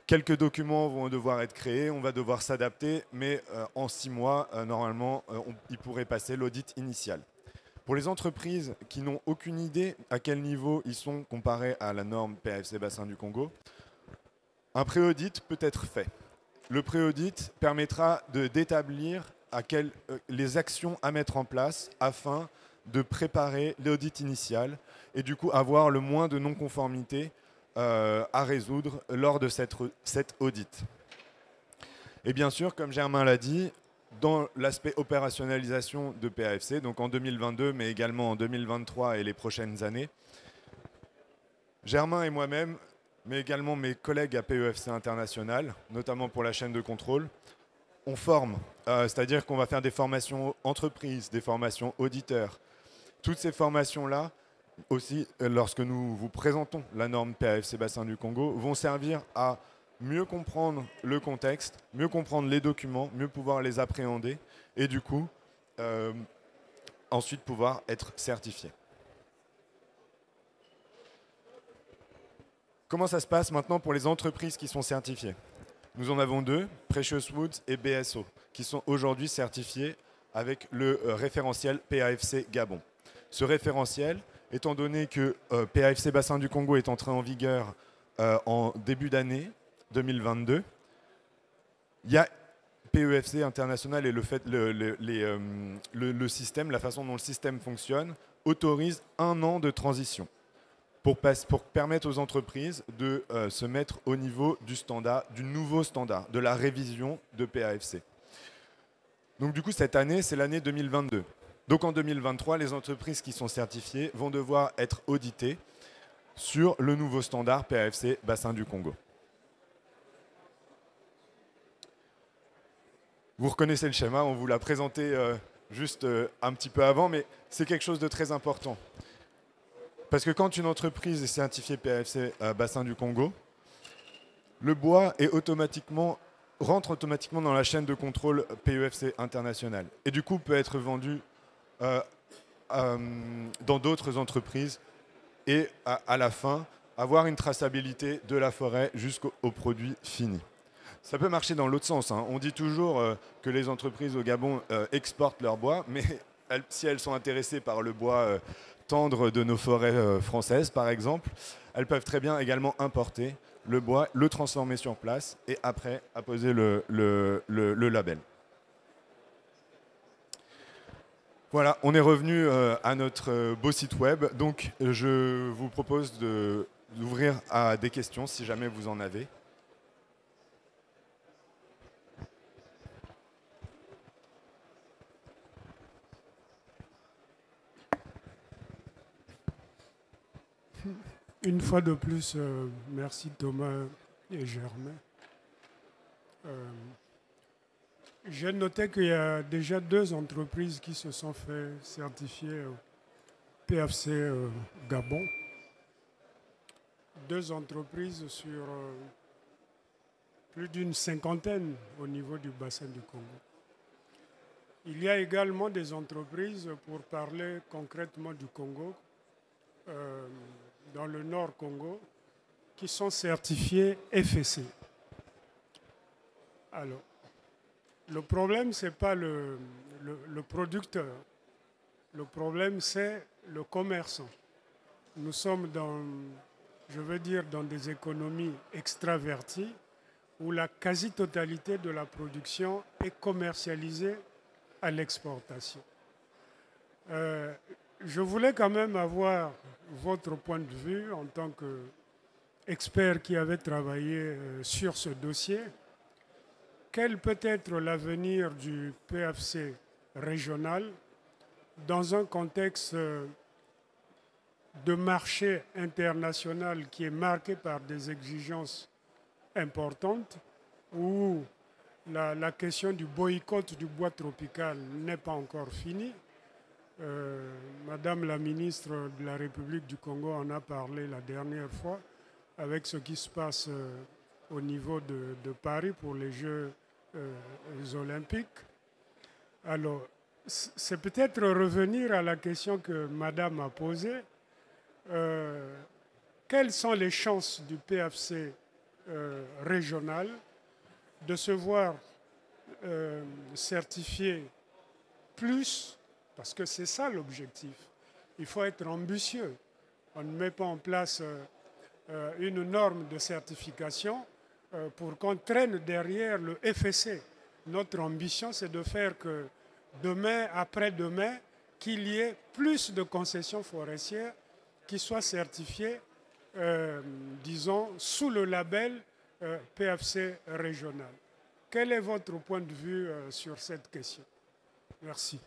quelques documents vont devoir être créés, on va devoir s'adapter, mais en 6 mois, normalement, ils pourraient passer l'audit initial. Pour les entreprises qui n'ont aucune idée à quel niveau ils sont comparés à la norme PAFC Bassin du Congo, un pré-audit peut être fait. Le pré-audit permettra d'établir les actions à mettre en place afin de préparer l'audit initial et du coup avoir le moins de non-conformité à résoudre lors de cet audit. Et bien sûr, comme Germain l'a dit, dans l'aspect opérationnalisation de PAFC, donc en 2022, mais également en 2023 et les prochaines années, Germain et moi-même, mais également mes collègues à PEFC International, notamment pour la chaîne de contrôle, on forme, c'est-à-dire qu'on va faire des formations entreprises, des formations auditeurs. Toutes ces formations-là, aussi, lorsque nous vous présentons la norme PAFC Bassin du Congo, vont servir à mieux comprendre le contexte, mieux comprendre les documents, mieux pouvoir les appréhender et du coup, ensuite pouvoir être certifié. Comment ça se passe maintenant pour les entreprises qui sont certifiées? Nous en avons 2, Precious Woods et BSO, qui sont aujourd'hui certifiés avec le référentiel PAFC Gabon. Ce référentiel, étant donné que PAFC Bassin du Congo est entré en vigueur en début d'année 2022, il y a PEFC International et le système, la façon dont le système fonctionne, autorise 1 an de transition pour permettre aux entreprises de se mettre au niveau du standard, du nouveau standard, de la révision de PAFC. Donc du coup, cette année, c'est l'année 2022. Donc en 2023, les entreprises qui sont certifiées vont devoir être auditées sur le nouveau standard PAFC Bassin du Congo. Vous reconnaissez le schéma, on vous l'a présenté juste un petit peu avant, mais c'est quelque chose de très important. Parce que quand une entreprise est certifiée PAFC Bassin du Congo, le bois rentre automatiquement dans la chaîne de contrôle PEFC international. Et du coup, peut être vendu dans d'autres entreprises et à la fin, avoir une traçabilité de la forêt jusqu'au produit fini. Ça peut marcher dans l'autre sens, hein. On dit toujours que les entreprises au Gabon exportent leur bois, mais si elles sont intéressées par le bois tendre de nos forêts françaises, par exemple, elles peuvent très bien également importer le bois, le transformer sur place et après apposer le label. Voilà, on est revenu à notre beau site web. Donc, je vous propose d'ouvrir à des questions si jamais vous en avez. Une fois de plus, merci Thomas et Germain. J'ai noté qu'il y a déjà 2 entreprises qui se sont fait certifier PFC Gabon. 2 entreprises sur plus d'une 50aine au niveau du bassin du Congo. Il y a également des entreprises, pour parler concrètement du Congo, dans le Nord Congo, qui sont certifiées FSC. Alors, le problème, ce n'est pas le producteur. Le problème, c'est le commerçant. Nous sommes dans des économies extraverties où la quasi-totalité de la production est commercialisée à l'exportation. Je voulais quand même avoir votre point de vue en tant qu'expert qui avait travaillé sur ce dossier. Quel peut être l'avenir du PFC régional dans un contexte de marché international qui est marqué par des exigences importantes, où la question du boycott du bois tropical n'est pas encore finie. Madame la ministre de la République du Congo en a parlé la dernière fois avec ce qui se passe au niveau de Paris pour les Jeux olympiques. Alors, c'est peut-être revenir à la question que Madame a posée. Quelles sont les chances du PFC régional de se voir certifié plus, parce que c'est ça l'objectif. Il faut être ambitieux. On ne met pas en place une norme de certification pour qu'on traîne derrière le FSC. Notre ambition, c'est de faire que demain, après-demain, qu'il y ait plus de concessions forestières qui soient certifiées, disons, sous le label PFC régional. Quel est votre point de vue sur cette question? Merci.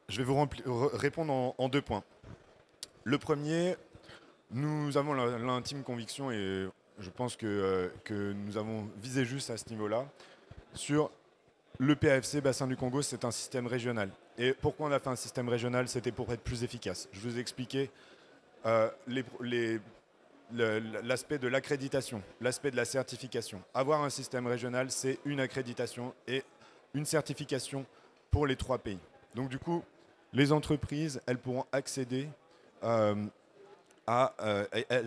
Je vais vous répondre en 2 points. Le premier, nous avons l'intime conviction, et je pense que nous avons visé juste à ce niveau-là, sur le PAFC Bassin du Congo, c'est un système régional. Et pourquoi on a fait un système régional? C'était pour être plus efficace. Je vous ai expliqué l'aspect de l'accréditation, l'aspect de la certification. Avoir un système régional, c'est une accréditation et une certification pour les 3 pays. Donc du coup, les entreprises, elles pourront accéder elles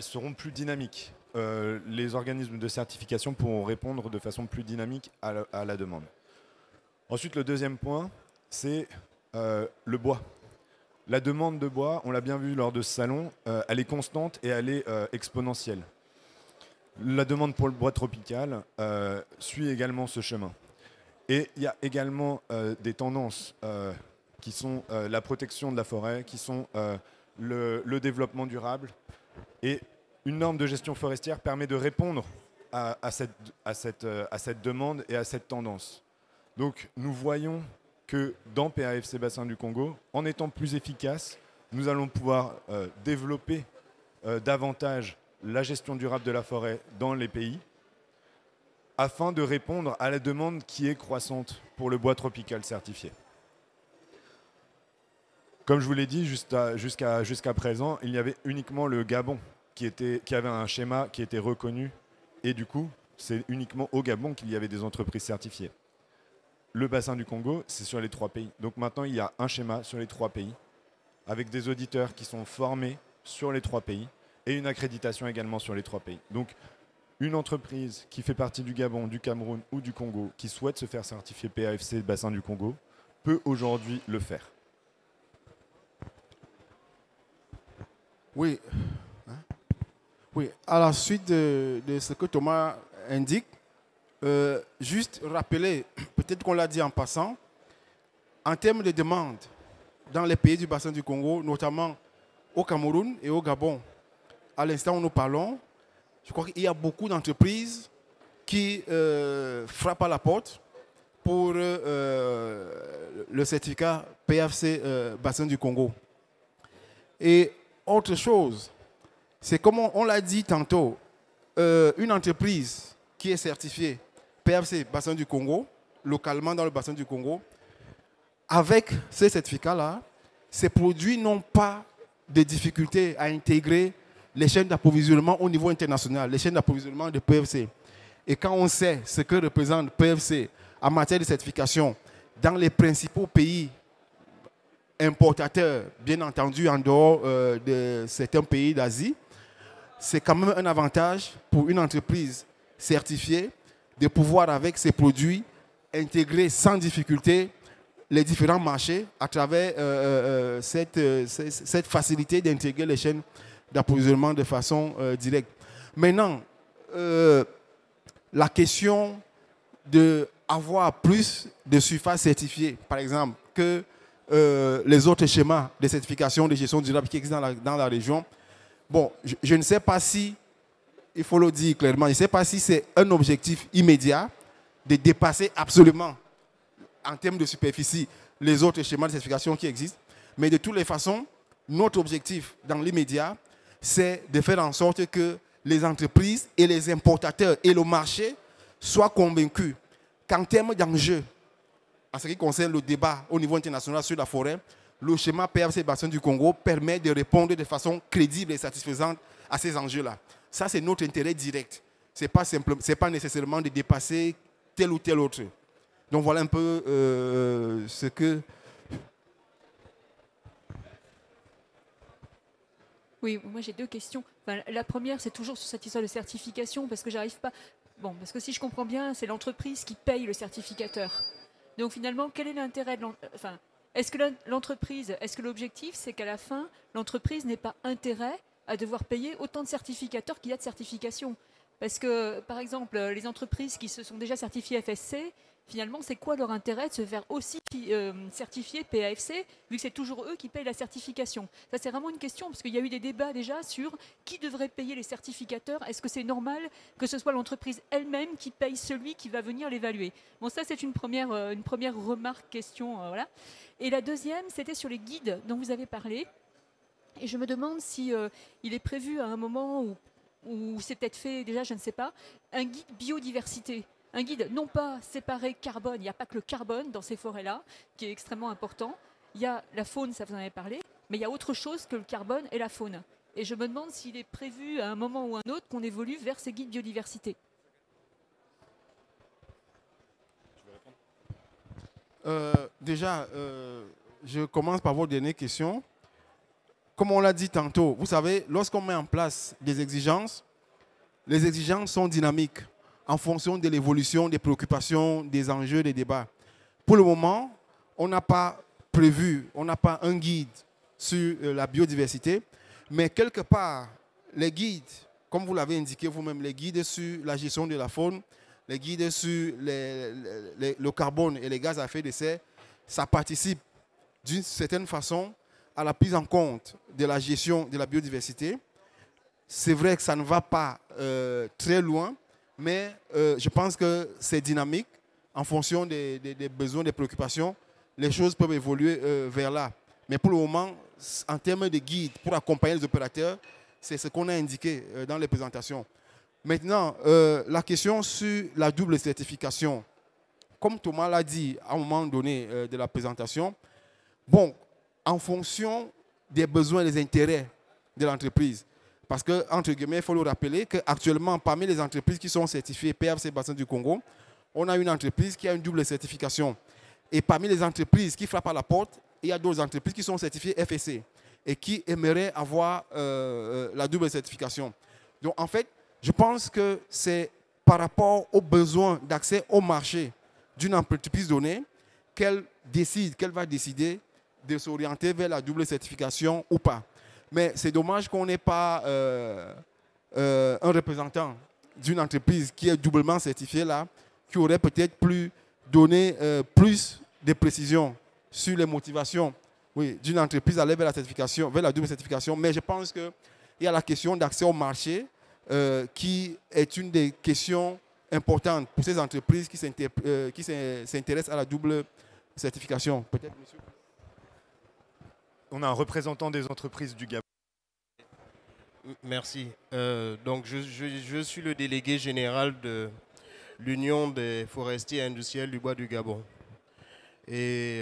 seront plus dynamiques. Les organismes de certification pourront répondre de façon plus dynamique à la demande. Ensuite, le deuxième point, c'est le bois. La demande de bois, on l'a bien vu lors de ce salon, elle est constante et elle est exponentielle. La demande pour le bois tropical suit également ce chemin. Et il y a également des tendances qui sont la protection de la forêt, qui sont le développement durable. Et une norme de gestion forestière permet de répondre à cette demande et à cette tendance. Donc nous voyons que dans PAFC Bassin du Congo, en étant plus efficace, nous allons pouvoir développer davantage la gestion durable de la forêt dans les pays afin de répondre à la demande qui est croissante pour le bois tropical certifié. Comme je vous l'ai dit, jusqu'à présent, il y avait uniquement le Gabon qui avait un schéma qui était reconnu et du coup, c'est uniquement au Gabon qu'il y avait des entreprises certifiées. Le bassin du Congo, c'est sur les 3 pays. Donc maintenant, il y a un schéma sur les 3 pays avec des auditeurs qui sont formés sur les 3 pays et une accréditation également sur les 3 pays. Donc, une entreprise qui fait partie du Gabon, du Cameroun ou du Congo qui souhaite se faire certifier PAFC Bassin du Congo peut aujourd'hui le faire. Oui. Oui. À la suite de ce que Thomas indique, juste rappeler, peut-être qu'on l'a dit en passant, en termes de demande dans les pays du bassin du Congo, notamment au Cameroun et au Gabon, à l'instant où nous parlons, je crois qu'il y a beaucoup d'entreprises qui frappent à la porte pour le certificat PAFC Bassin du Congo. Et autre chose, c'est comme on l'a dit tantôt, une entreprise qui est certifiée PAFC Bassin du Congo, localement dans le bassin du Congo, avec ces certificats-là, ces produits n'ont pas de difficulté à intégrer les chaînes d'approvisionnement au niveau international, les chaînes d'approvisionnement de PAFC. Et quand on sait ce que représente PAFC en matière de certification dans les principaux pays importateurs, bien entendu en dehors de certains pays d'Asie, c'est quand même un avantage pour une entreprise certifiée de pouvoir, avec ses produits, intégrer sans difficulté les différents marchés à travers cette facilité d'intégrer les chaînes d'approvisionnement de façon directe. Maintenant, la question d'avoir plus de surfaces certifiées, par exemple, que les autres schémas de certification de gestion durable qui existent dans la région, bon, je ne sais pas si, il faut le dire clairement, je ne sais pas si c'est un objectif immédiat de dépasser absolument, en termes de superficie, les autres schémas de certification qui existent. Mais de toutes les façons, notre objectif dans l'immédiat, c'est de faire en sorte que les entreprises et les importateurs et le marché soient convaincus qu'en termes d'enjeux, en ce qui concerne le débat au niveau international sur la forêt, le schéma PAFC Bassin du Congo permet de répondre de façon crédible et satisfaisante à ces enjeux-là. Ça, c'est notre intérêt direct. Ce n'est pas nécessairement de dépasser tel ou tel autre. Donc voilà un peu ce que... Oui, moi j'ai 2 questions. Enfin, la première, c'est toujours sur cette histoire de certification, parce que j'arrive pas... Bon, parce que si je comprends bien, c'est l'entreprise qui paye le certificateur. Donc finalement, quel est l'intérêt de enfin, est-ce que l'entreprise, est-ce que l'objectif, c'est qu'à la fin, l'entreprise n'ait pas intérêt à devoir payer autant de certificateurs qu'il y a de certifications? Parce que, par exemple, les entreprises qui se sont déjà certifiées FSC, finalement, c'est quoi leur intérêt de se faire aussi certifier PAFC, vu que c'est toujours eux qui payent la certification? Ça, c'est vraiment une question, parce qu'il y a eu des débats déjà sur qui devrait payer les certificateurs. Est-ce que c'est normal que ce soit l'entreprise elle-même qui paye celui qui va venir l'évaluer? Bon, ça, c'est une première remarque, question. Voilà. Et la deuxième, c'était sur les guides dont vous avez parlé. Et je me demande si il est prévu à un moment où c'est peut-être fait déjà, je ne sais pas, un guide biodiversité. Un guide non pas séparé carbone, il n'y a pas que le carbone dans ces forêts-là, qui est extrêmement important. Il y a la faune, ça vous en avez parlé, mais il y a autre chose que le carbone et la faune. Et je me demande s'il est prévu à un moment ou un autre qu'on évolue vers ces guides biodiversité. Déjà, je commence par votre dernière question. Comme on l'a dit tantôt, vous savez, lorsqu'on met en place des exigences, les exigences sont dynamiques en fonction de l'évolution des préoccupations, des enjeux, des débats. Pour le moment, on n'a pas prévu, on n'a pas un guide sur la biodiversité, mais quelque part, les guides, comme vous l'avez indiqué vous-même, les guides sur la gestion de la faune, les guides sur le carbone et les gaz à effet de serre, ça participe d'une certaine façon à la prise en compte de la gestion de la biodiversité. C'est vrai que ça ne va pas très loin, mais je pense que c'est dynamique en fonction des besoins, des préoccupations les choses peuvent évoluer vers là. Mais pour le moment, en termes de guide pour accompagner les opérateurs, c'est ce qu'on a indiqué dans les présentations. Maintenant, la question sur la double certification. Comme Thomas l'a dit à un moment donné de la présentation, bon, en fonction des besoins et des intérêts de l'entreprise, parce que, entre guillemets, il faut le rappeler qu'actuellement, parmi les entreprises qui sont certifiées PFC Bassin du Congo, on a une entreprise qui a une double certification. Et parmi les entreprises qui frappent à la porte, il y a d'autres entreprises qui sont certifiées FSC et qui aimeraient avoir la double certification. Donc, en fait, je pense que c'est par rapport aux besoins d'accès au marché d'une entreprise donnée qu'elle va décider de s'orienter vers la double certification ou pas. Mais c'est dommage qu'on n'ait pas un représentant d'une entreprise qui est doublement certifiée là, qui aurait peut-être pu donner plus de précisions sur les motivations d'une entreprise à aller vers la certification, vers la double certification. Mais je pense qu'il y a la question d'accès au marché qui est une des questions importantes pour ces entreprises qui s'intéressent à la double certification. Peut-être, monsieur. On a un représentant des entreprises du Gabon. Merci. Donc, je suis le délégué général de l'Union des forestiers industriels du bois du Gabon. Et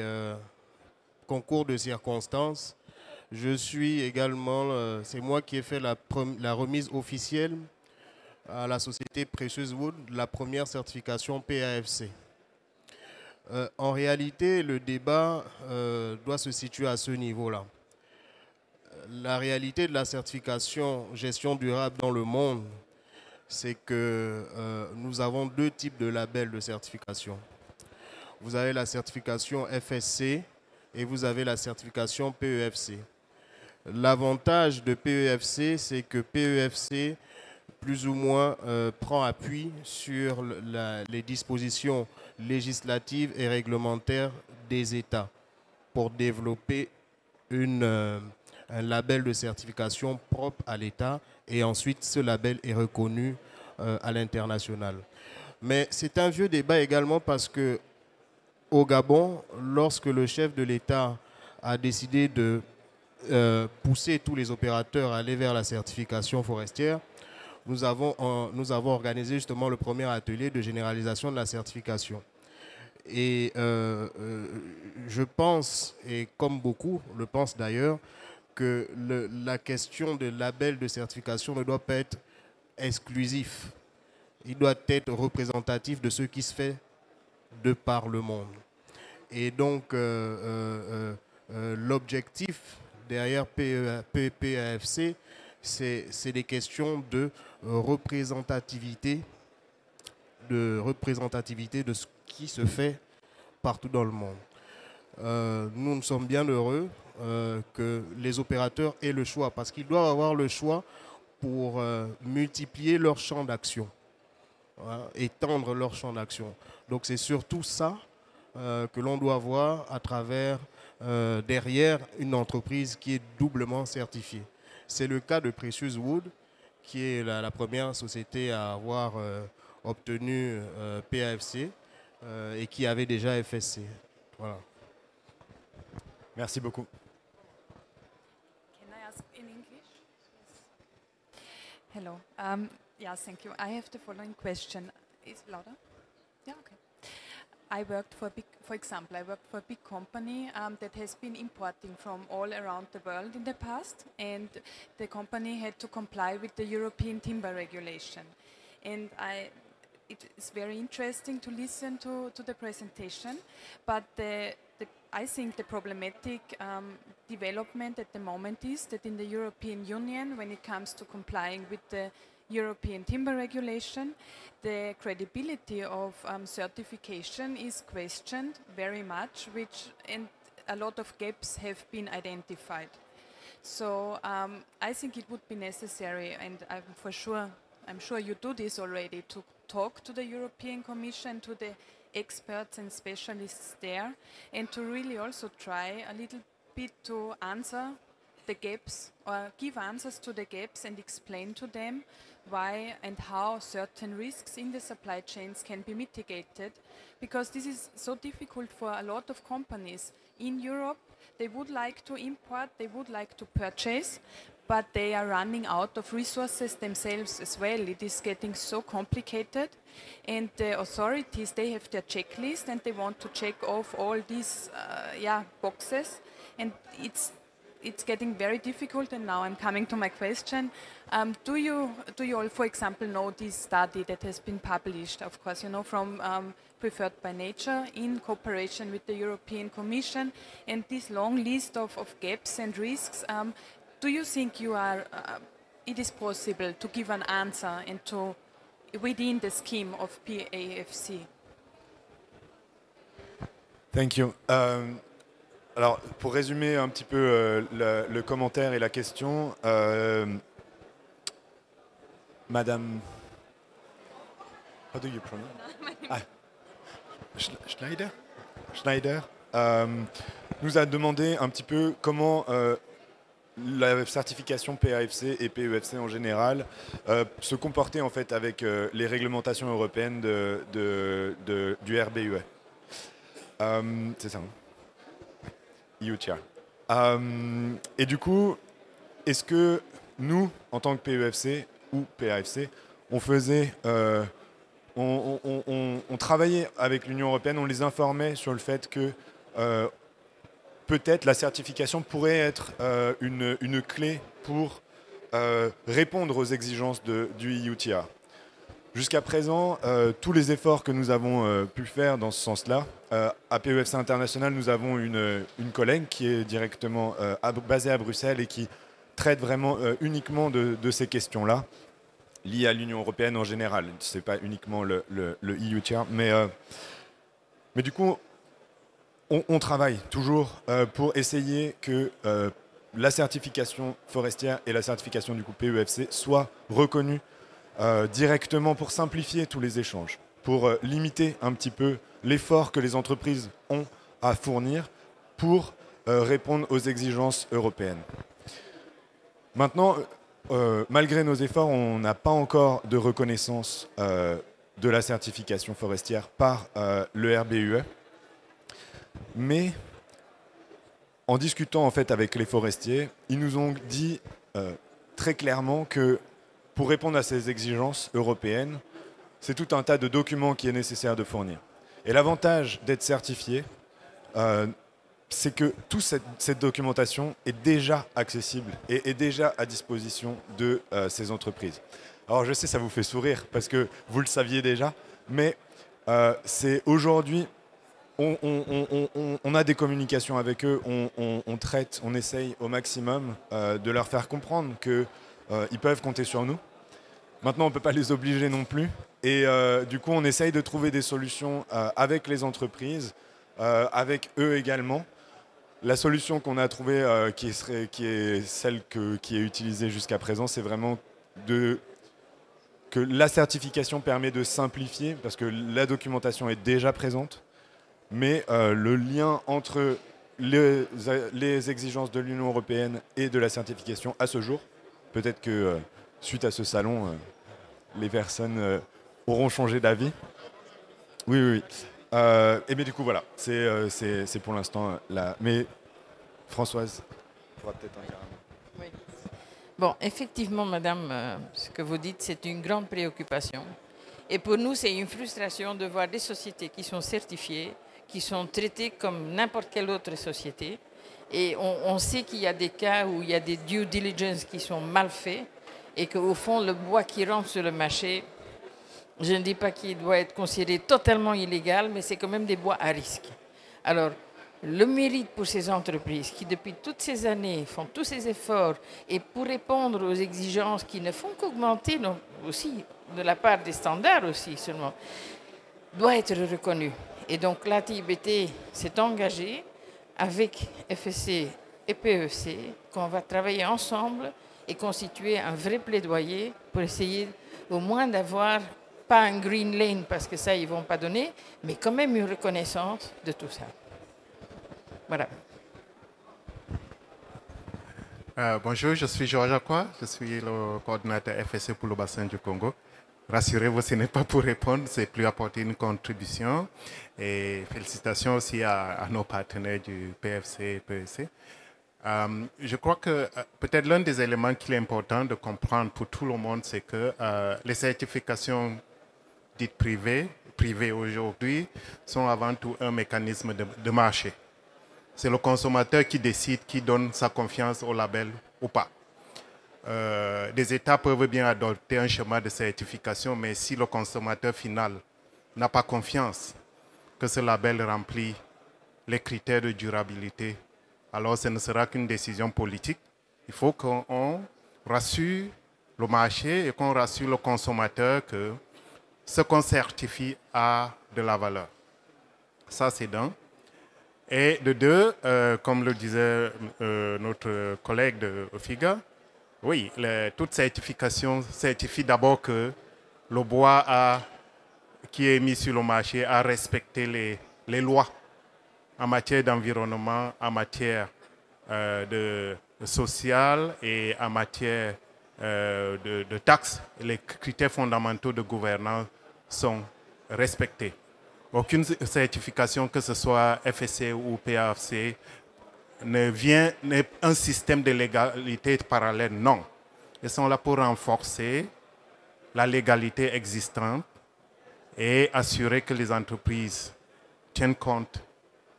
concours de circonstances, je suis également, c'est moi qui ai fait la remise officielle à la société Precious Wood, la première certification PAFC. En réalité, le débat doit se situer à ce niveau-là. La réalité de la certification gestion durable dans le monde, c'est que nous avons deux types de labels de certification. Vous avez la certification FSC et vous avez la certification PEFC. L'avantage de PEFC, c'est que PEFC, plus ou moins, prend appui sur les dispositions législatives et réglementaires des États pour développer un label de certification propre à l'État et ensuite ce label est reconnu à l'international. Mais c'est un vieux débat également parce que au Gabon, lorsque le chef de l'État a décidé de pousser tous les opérateurs à aller vers la certification forestière, nous avons organisé justement le premier atelier de généralisation de la certification. Et je pense, et comme beaucoup le pensent d'ailleurs, que la question de label de certification ne doit pas être exclusif. Il doit être représentatif de ce qui se fait de par le monde. Et donc, l'objectif derrière PAFC, c'est des questions de représentativité de ce qui se fait partout dans le monde. Nous sommes bien heureux que les opérateurs aient le choix, parce qu'ils doivent avoir le choix pour multiplier leur champ d'action, voilà, étendre leur champ d'action. Donc c'est surtout ça que l'on doit voir à travers, derrière une entreprise qui est doublement certifiée. C'est le cas de Precious Wood, qui est la première société à avoir obtenu PAFC et qui avait déjà FSC. Voilà. Merci beaucoup. Can I ask in English? Hello. Yeah, thank you. I have the following question. Is it louder? Yeah, okay. I worked for example, I worked for a big company that has been importing from all around the world in the past, and the company had to comply with the European timber regulation. And it is very interesting to listen to the presentation, but I think the problematic development at the moment is that in the European Union, when it comes to complying with the European timber regulation, the credibility of certification is questioned very much, and a lot of gaps have been identified. So I think it would be necessary, and I'm sure you do this already, to talk to the European Commission, to the experts and specialists there, and to really also try a little bit to answer the gaps, or give answers to the gaps and explain to them why and how certain risks in the supply chains can be mitigated, because this is so difficult for a lot of companies in Europe. They would like to import, they would like to purchase, but they are running out of resources themselves as well. It is getting so complicated, and the authorities, they have their checklist and they want to check off all these boxes, and it's getting very difficult. And now I'm coming to my question. Do you all, for example, know this study that has been published, of course, you know, from Preferred by Nature in cooperation with the European Commission, and this long list of gaps and risks? Do you think it is possible to give an answer and to within the scheme of PAFC? Thank you. Alors, pour résumer un petit peu le commentaire et la question, Madame, how do you pronounce? Schneider nous a demandé un petit peu comment la certification PAFC et PEFC en général se comportait en fait avec les réglementations européennes du RBUE. C'est ça, hein? EUTR. Et du coup, est-ce que nous, en tant que PEFC ou PAFC, on faisait, on travaillait avec l'Union européenne, on les informait sur le fait que peut-être la certification pourrait être une clé pour répondre aux exigences du EUTR. Jusqu'à présent, tous les efforts que nous avons pu faire dans ce sens-là, à PEFC International, nous avons une collègue qui est directement basée à Bruxelles et qui traite vraiment uniquement de ces questions-là, liées à l'Union européenne en général. Ce n'est pas uniquement le EUTR, mais du coup, on travaille toujours pour essayer que la certification forestière et la certification du coup PEFC soient reconnues directement pour simplifier tous les échanges, pour limiter un petit peu l'effort que les entreprises ont à fournir pour répondre aux exigences européennes. Maintenant, malgré nos efforts, on n'a pas encore de reconnaissance de la certification forestière par le RBUE. Mais en discutant en fait avec les forestiers, ils nous ont dit très clairement que pour répondre à ces exigences européennes, c'est tout un tas de documents qui est nécessaire de fournir. Et l'avantage d'être certifié, c'est que toute cette documentation est déjà accessible et est déjà à disposition de ces entreprises. Alors je sais, ça vous fait sourire parce que vous le saviez déjà, mais c'est aujourd'hui, on a des communications avec eux, on traite, on essaye au maximum de leur faire comprendre qu'ils peuvent compter sur nous. Maintenant, on ne peut pas les obliger non plus. Et du coup, on essaye de trouver des solutions avec les entreprises, avec eux également. La solution qu'on a trouvée, qui est celle qui est utilisée jusqu'à présent, c'est vraiment que la certification permet de simplifier, parce que la documentation est déjà présente, mais le lien entre les exigences de l'Union européenne et de la certification à ce jour, peut-être que suite à ce salon, les personnes auront changé d'avis. Oui. Et mais du coup, voilà, c'est pour l'instant là. Mais Françoise pourra peut-être en dire un mot. Oui. Bon, effectivement, madame, ce que vous dites, c'est une grande préoccupation. Et pour nous, c'est une frustration de voir des sociétés qui sont certifiées, qui sont traitées comme n'importe quelle autre société. Et on sait qu'il y a des cas où il y a des due diligence qui sont mal faits et qu'au fond, le bois qui rentre sur le marché, je ne dis pas qu'il doit être considéré totalement illégal, mais c'est quand même des bois à risque. Alors, le mérite pour ces entreprises qui, depuis toutes ces années, font tous ces efforts et pour répondre aux exigences qui ne font qu'augmenter aussi de la part des standards aussi seulement, doit être reconnu. Et donc, l'ATIBT s'est engagé avec FSC et PEFC qu'on va travailler ensemble et constituer un vrai plaidoyer pour essayer au moins d'avoir, pas un green lane parce que ça ils ne vont pas donner, mais quand même une reconnaissance de tout ça. Voilà. Bonjour, je suis Georges Akwa, je suis le coordinateur FSC pour le bassin du Congo. Rassurez-vous, ce n'est pas pour répondre, c'est plus apporter une contribution. Et félicitations aussi à nos partenaires du PFC et PEC. Je crois que peut-être l'un des éléments qu'il est important de comprendre pour tout le monde, c'est que les certifications dites privées aujourd'hui, sont avant tout un mécanisme de marché. C'est le consommateur qui décide, qui donne sa confiance au label ou pas. Des États peuvent bien adopter un schéma de certification, mais si le consommateur final n'a pas confiance que ce label remplit les critères de durabilité, alors ce ne sera qu'une décision politique. Il faut qu'on rassure le marché et qu'on rassure le consommateur que ce qu'on certifie a de la valeur. Ça, c'est d'un. Et de deux, comme le disait notre collègue de FIGA, oui, toute certification certifie d'abord que le bois qui est mis sur le marché a respecté les lois en matière d'environnement, en matière sociale et en matière de taxes. Les critères fondamentaux de gouvernance sont respectés. Aucune certification, que ce soit FSC ou PAFC, n'est un système de légalité parallèle, non. Ils sont là pour renforcer la légalité existante et assurer que les entreprises tiennent compte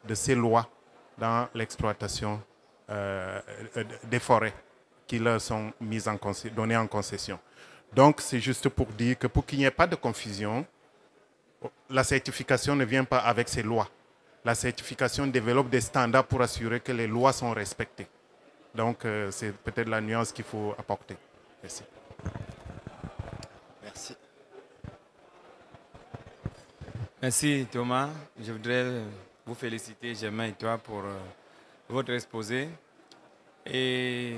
de ces lois dans l'exploitation des forêts qui leur sont données en concession. Donc, c'est juste pour dire que pour qu'il n'y ait pas de confusion, la certification ne vient pas avec ces lois. La certification développe des standards pour assurer que les lois sont respectées. Donc, c'est peut-être la nuance qu'il faut apporter. Merci. Merci. Merci Thomas. Je voudrais vous féliciter, Germain et toi, pour votre exposé. Et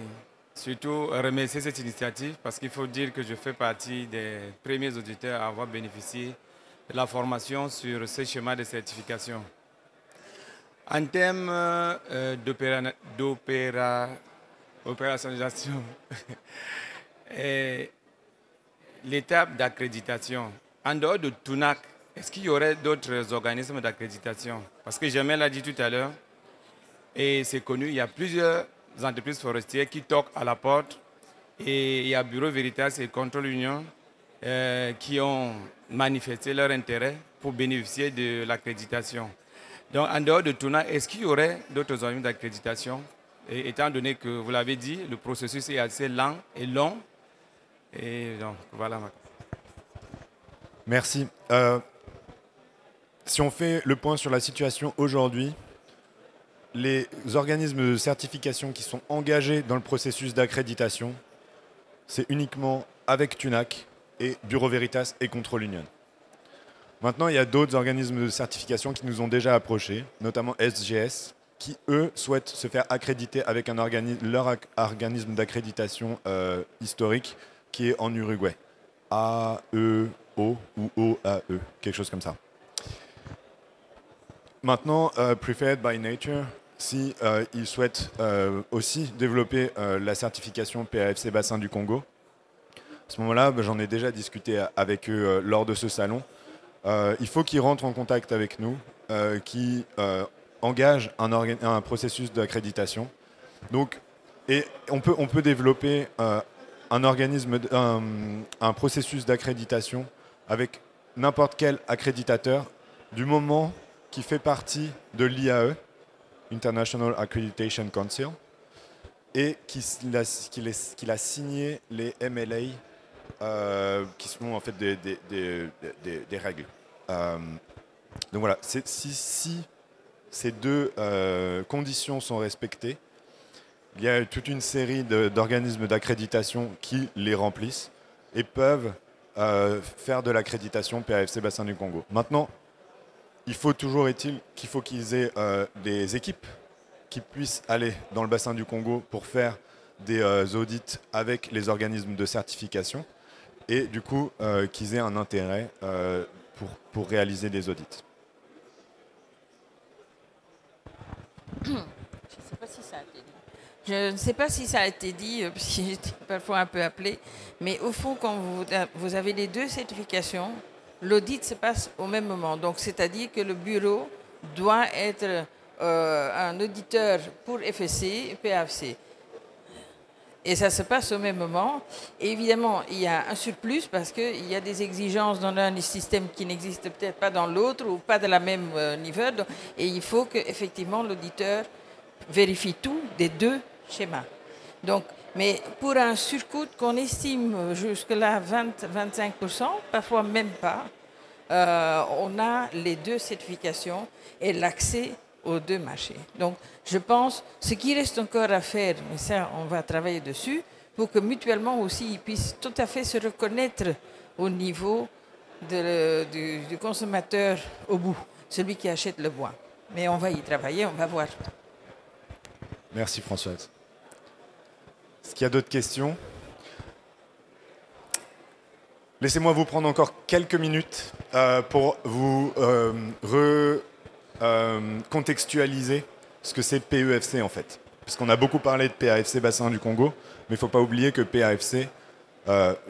surtout remercier cette initiative parce qu'il faut dire que je fais partie des premiers auditeurs à avoir bénéficié de la formation sur ce schéma de certification. En termes d'opérationnalisation, l'étape d'accréditation, en dehors de TUNAC, est-ce qu'il y aurait d'autres organismes d'accréditation? Parce que Germain l'a dit tout à l'heure, et c'est connu, il y a plusieurs entreprises forestières qui toquent à la porte, et il y a Bureau Veritas et Contrôle Union qui ont manifesté leur intérêt pour bénéficier de l'accréditation. Donc, en dehors de TUNAC, est-ce qu'il y aurait d'autres organismes d'accréditation? Étant donné que, vous l'avez dit, le processus est assez lent et long. Et donc, voilà. Merci. Si on fait le point sur la situation aujourd'hui, les organismes de certification qui sont engagés dans le processus d'accréditation, c'est uniquement avec TUNAC et Bureau Veritas et Control Union. Maintenant, il y a d'autres organismes de certification qui nous ont déjà approchés, notamment SGS, qui, eux, souhaitent se faire accréditer avec leur organisme d'accréditation historique qui est en Uruguay. AEO ou OAE, quelque chose comme ça. Maintenant, Preferred by Nature, si ils souhaitent aussi développer la certification PAFC Bassin du Congo, à ce moment-là, j'en ai déjà discuté avec eux lors de ce salon. Il faut qu'ils rentrent en contact avec nous, qu'ils engagent un processus d'accréditation. Donc, et on peut développer un processus d'accréditation avec n'importe quel accréditateur du moment qui fait partie de l'IAE, International Accreditation Council, et qu'il a signé les MLA, qui sont en fait des règles. Donc voilà, si ces deux conditions sont respectées, il y a toute une série d'organismes d'accréditation qui les remplissent et peuvent faire de l'accréditation PAFC Bassin du Congo. Maintenant, il faut toujours qu'il faut qu'ils aient des équipes qui puissent aller dans le bassin du Congo pour faire des audits avec les organismes de certification et du coup qu'ils aient un intérêt pour réaliser des audits. Je ne sais pas si ça a été dit. Je ne sais pas si ça a été dit, parce que j'étais parfois un peu appelée, mais au fond, quand vous avez les deux certifications, l'audit se passe au même moment. Donc, c'est-à-dire que le bureau doit être un auditeur pour FSC et PAFC. Et ça se passe au même moment. Et évidemment, il y a un surplus parce qu'il y a des exigences dans un système qui n'existe peut-être pas dans l'autre ou pas de la même niveau. Et il faut qu'effectivement l'auditeur vérifie tout des deux schémas. Donc, mais pour un surcoût qu'on estime jusque-là 20-25%, parfois même pas, on a les deux certifications et l'accès aux deux marchés. Donc, je pense, ce qui reste encore à faire, mais ça, on va travailler dessus, pour que mutuellement aussi, ils puissent tout à fait se reconnaître au niveau du consommateur au bout, celui qui achète le bois. Mais on va y travailler, on va voir. Merci Françoise. Est-ce qu'il y a d'autres questions? Laissez-moi vous prendre encore quelques minutes pour vous contextualiser ce que c'est PEFC en fait. Parce qu'on a beaucoup parlé de PAFC Bassin du Congo, mais il ne faut pas oublier que PAFC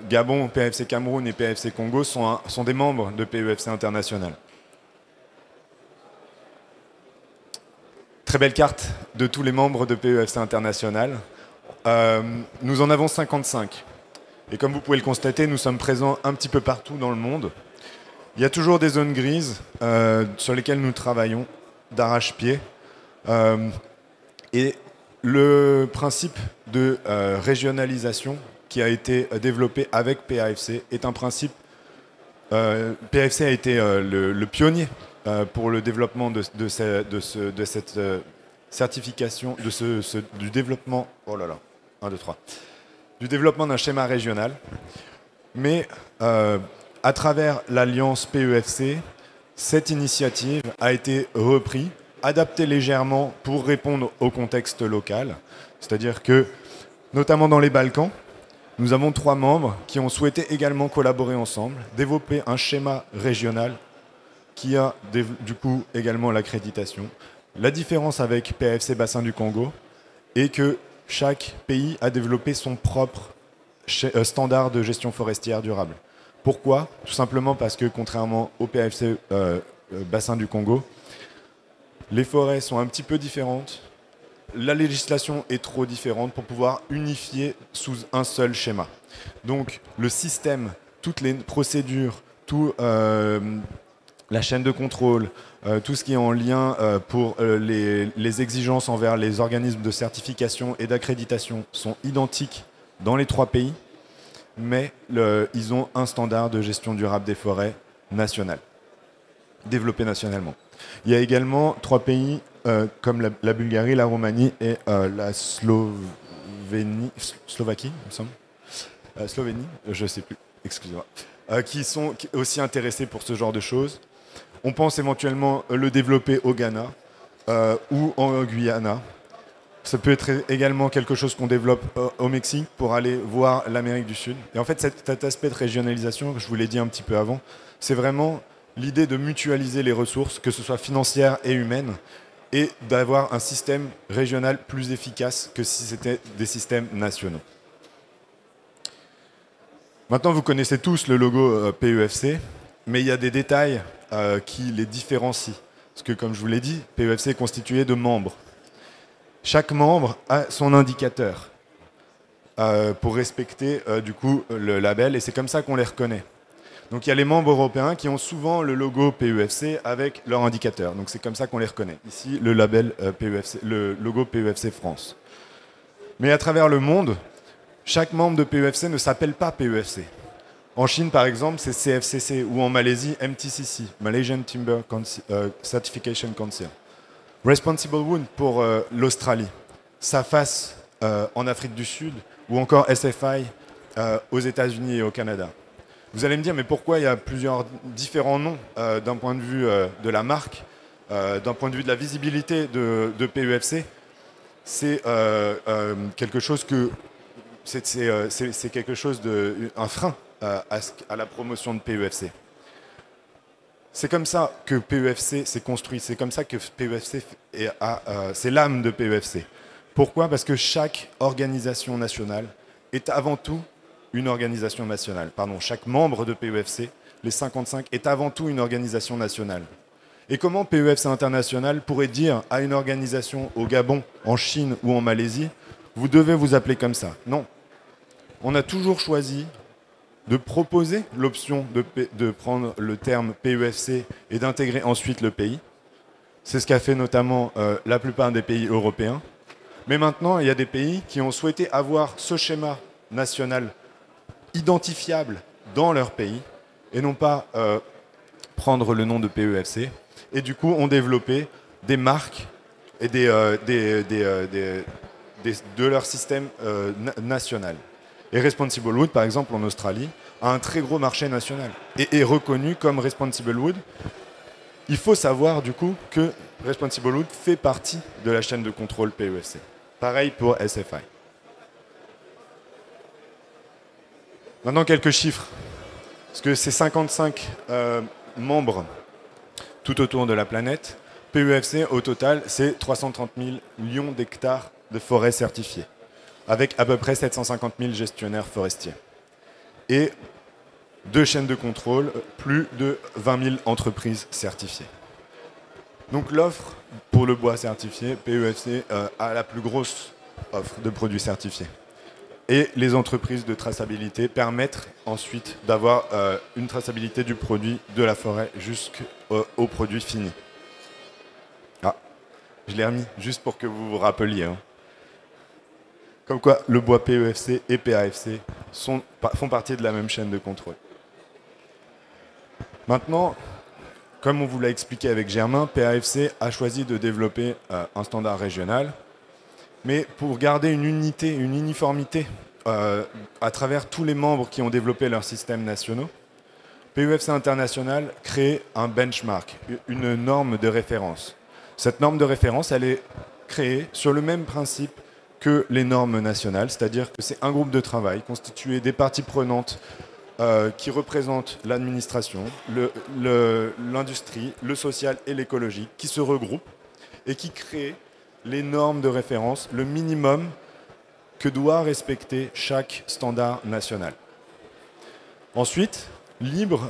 Gabon, PAFC Cameroun et PAFC Congo sont des membres de PEFC International. Très belle carte de tous les membres de PEFC International. Nous en avons 55. Et comme vous pouvez le constater, nous sommes présents un petit peu partout dans le monde. Il y a toujours des zones grises sur lesquelles nous travaillons d'arrache-pied. Et le principe de régionalisation qui a été développé avec PAFC est un principe... PAFC a été le pionnier pour le développement de cette certification, du développement... Oh là là, 1, 2, 3. Du développement d'un schéma régional. Mais à travers l'alliance PEFC, cette initiative a été reprise, adaptée légèrement pour répondre au contexte local. C'est-à-dire que, notamment dans les Balkans, nous avons 3 membres qui ont souhaité également collaborer ensemble, développer un schéma régional qui a du coup également l'accréditation. La différence avec PAFC Bassin du Congo est que chaque pays a développé son propre standard de gestion forestière durable. Pourquoi? Tout simplement parce que contrairement au PAFC Bassin du Congo, les forêts sont un petit peu différentes, la législation est trop différente pour pouvoir unifier sous un seul schéma. Donc le système, toutes les procédures, la chaîne de contrôle, tout ce qui est en lien pour les exigences envers les organismes de certification et d'accréditation sont identiques dans les 3 pays, mais ils ont un standard de gestion durable des forêts national, développé nationalement. Il y a également 3 pays comme la Bulgarie, la Roumanie et la Slovaquie, il me semble. Slovénie, je ne sais plus, excusez-moi, qui sont aussi intéressés pour ce genre de choses. On pense éventuellement le développer au Ghana ou en Guyana. Ça peut être également quelque chose qu'on développe au Mexique pour aller voir l'Amérique du Sud. Et en fait, cet aspect de régionalisation, que je vous l'ai dit un petit peu avant, c'est vraiment l'idée de mutualiser les ressources, que ce soit financières et humaines, et d'avoir un système régional plus efficace que si c'était des systèmes nationaux. Maintenant, vous connaissez tous le logo PEFC, mais il y a des détails qui les différencient. Parce que, comme je vous l'ai dit, PEFC est constitué de membres. Chaque membre a son indicateur pour respecter du coup le label, et c'est comme ça qu'on les reconnaît. Donc il y a les membres européens qui ont souvent le logo PEFC avec leur indicateur. Donc c'est comme ça qu'on les reconnaît. Ici, le label PEFC, le logo PEFC France. Mais à travers le monde, chaque membre de PEFC ne s'appelle pas PEFC. En Chine, par exemple, c'est CFCC, ou en Malaisie, MTCC, Malaysian Timber Certification Council. Responsible Wood pour l'Australie, SAFAS en Afrique du Sud, ou encore SFI aux États-Unis et au Canada. Vous allez me dire, mais pourquoi il y a plusieurs différents noms d'un point de vue de la marque, d'un point de vue de la visibilité de PEFC? C'est quelque chose un frein à la promotion de PEFC. C'est comme ça que PEFC s'est construit, c'est comme ça que PEFC c'est l'âme de PEFC. Pourquoi? Parce que chaque organisation nationale est avant tout une organisation nationale. Pardon, chaque membre de PEFC, les 55, est avant tout une organisation nationale. Et comment PEFC International pourrait dire à une organisation au Gabon, en Chine ou en Malaisie, vous devez vous appeler comme ça? Non. On a toujours choisi de proposer l'option de prendre le terme PEFC et d'intégrer ensuite le pays. C'est ce qu'a fait notamment la plupart des pays européens. Mais maintenant, il y a des pays qui ont souhaité avoir ce schéma national identifiable dans leur pays et non pas prendre le nom de PEFC. Et du coup, ont développé des marques et de leur système national. Et Responsible Wood, par exemple, en Australie, a un très gros marché national et est reconnu comme Responsible Wood. Il faut savoir, du coup, que Responsible Wood fait partie de la chaîne de contrôle PEFC. Pareil pour SFI. Maintenant, quelques chiffres. Parce que ces 55 membres tout autour de la planète, PEFC, au total, c'est 330 000 millions d'hectares de forêts certifiées, avec à peu près 750 000 gestionnaires forestiers. Et 2 chaînes de contrôle, plus de 20 000 entreprises certifiées. Donc l'offre pour le bois certifié, PEFC a la plus grosse offre de produits certifiés. Et les entreprises de traçabilité permettent ensuite d'avoir une traçabilité du produit de la forêt jusqu'au produit fini. Ah, je l'ai remis juste pour que vous vous rappeliez. Hein. Comme quoi, le bois PEFC et PAFC font partie de la même chaîne de contrôle. Maintenant, comme on vous l'a expliqué avec Germain, PAFC a choisi de développer un standard régional, mais pour garder une unité, une uniformité à travers tous les membres qui ont développé leurs systèmes nationaux, PEFC International crée un benchmark, une norme de référence. Cette norme de référence, elle est créée sur le même principe que les normes nationales, c'est-à-dire que c'est un groupe de travail constitué des parties prenantes qui représentent l'administration, l'industrie, le social et l'écologie, qui se regroupent et qui créent les normes de référence, le minimum que doit respecter chaque standard national. Ensuite, libre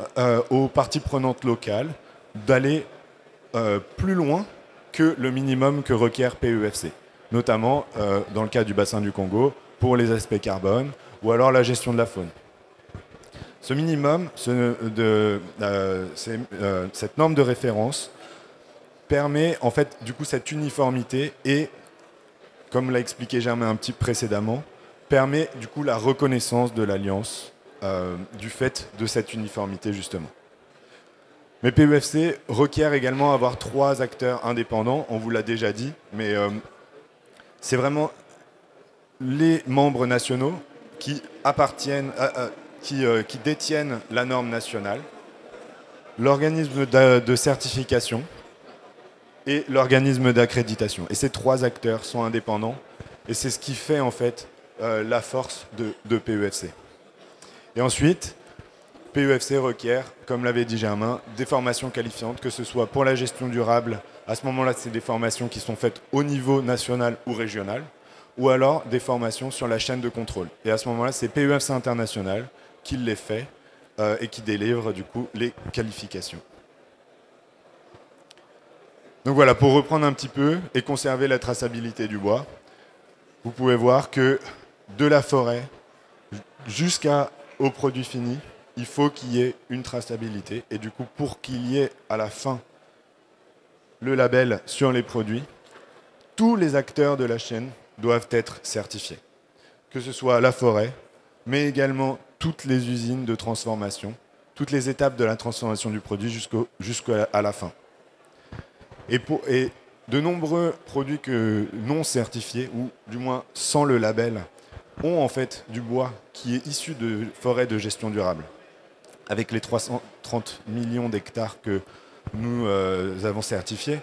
aux parties prenantes locales d'aller plus loin que le minimum que requiert PEFC, notamment dans le cas du bassin du Congo, pour les aspects carbone ou alors la gestion de la faune. Ce minimum, cette norme de référence permet en fait du coup cette uniformité et, comme l'a expliqué Germain un petit précédemment, permet du coup la reconnaissance de l'alliance du fait de cette uniformité justement. Mais PEFC requiert également avoir 3 acteurs indépendants, on vous l'a déjà dit, mais c'est vraiment les membres nationaux qui appartiennent qui détiennent la norme nationale, l'organisme de certification et l'organisme d'accréditation. Et ces 3 acteurs sont indépendants et c'est ce qui fait en fait la force de PEFC. Et ensuite, PEFC requiert, comme l'avait dit Germain, des formations qualifiantes, que ce soit pour la gestion durable. À ce moment-là, c'est des formations qui sont faites au niveau national ou régional, ou alors des formations sur la chaîne de contrôle. Et à ce moment-là, c'est PEFC International qui les fait et qui délivre du coup les qualifications. Donc voilà, pour reprendre un petit peu et conserver la traçabilité du bois, vous pouvez voir que de la forêt jusqu'au produit fini, il faut qu'il y ait une traçabilité. Et du coup, pour qu'il y ait à la fin le label sur les produits, tous les acteurs de la chaîne doivent être certifiés. Que ce soit la forêt, mais également toutes les usines de transformation, toutes les étapes de la transformation du produit jusqu'à la fin. Et de nombreux produits non certifiés, ou du moins sans le label, ont en fait du bois qui est issu de forêts de gestion durable. Avec les 330 millions d'hectares que nous avons certifiés,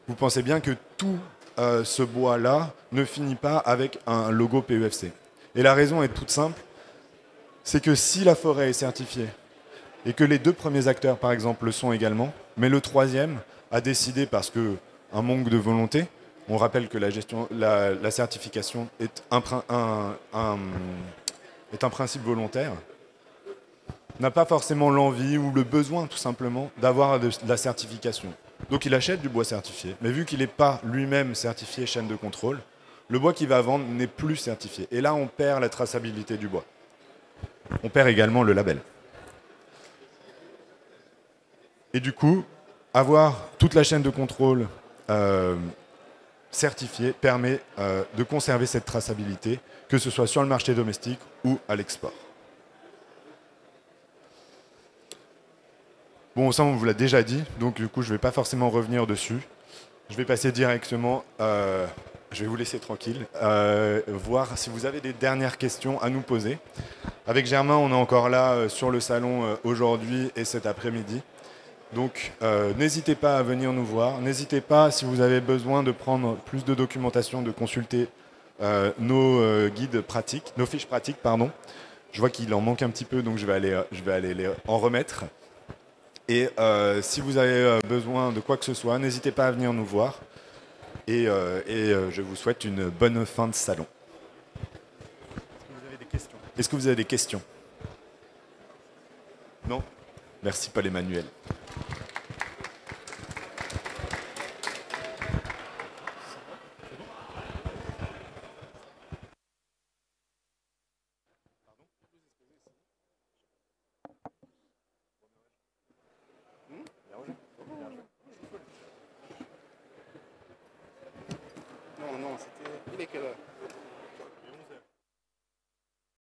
vous pensez bien que tout ce bois-là ne finit pas avec un logo PEFC. Et la raison est toute simple, c'est que si la forêt est certifiée, et que les 2 premiers acteurs, par exemple, le sont également, mais le 3e a décidé, parce qu'un manque de volonté, On rappelle que la certification est un principe volontaire. N'a pas forcément l'envie ou le besoin, tout simplement, d'avoir de la certification. Donc il achète du bois certifié, mais vu qu'il n'est pas lui-même certifié chaîne de contrôle, le bois qu'il va vendre n'est plus certifié. Et là, on perd la traçabilité du bois. On perd également le label. Et du coup, avoir toute la chaîne de contrôle certifiée permet de conserver cette traçabilité, que ce soit sur le marché domestique ou à l'export. Bon, ça, on vous l'a déjà dit, donc du coup, je ne vais pas forcément revenir dessus. Je vais passer directement, je vais vous laisser tranquille, voir si vous avez des dernières questions à nous poser. Avec Germain, on est encore là sur le salon aujourd'hui et cet après-midi. Donc, n'hésitez pas à venir nous voir. N'hésitez pas, si vous avez besoin de prendre plus de documentation, de consulter nos guides pratiques, nos fiches pratiques, pardon. Je vois qu'il en manque un petit peu, donc je vais aller les en remettre. Et si vous avez besoin de quoi que ce soit, n'hésitez pas à venir nous voir. Et je vous souhaite une bonne fin de salon. Est-ce que vous avez des questions? Non? Merci Paul-Emmanuel. Non, c'était... Il est quelle heure?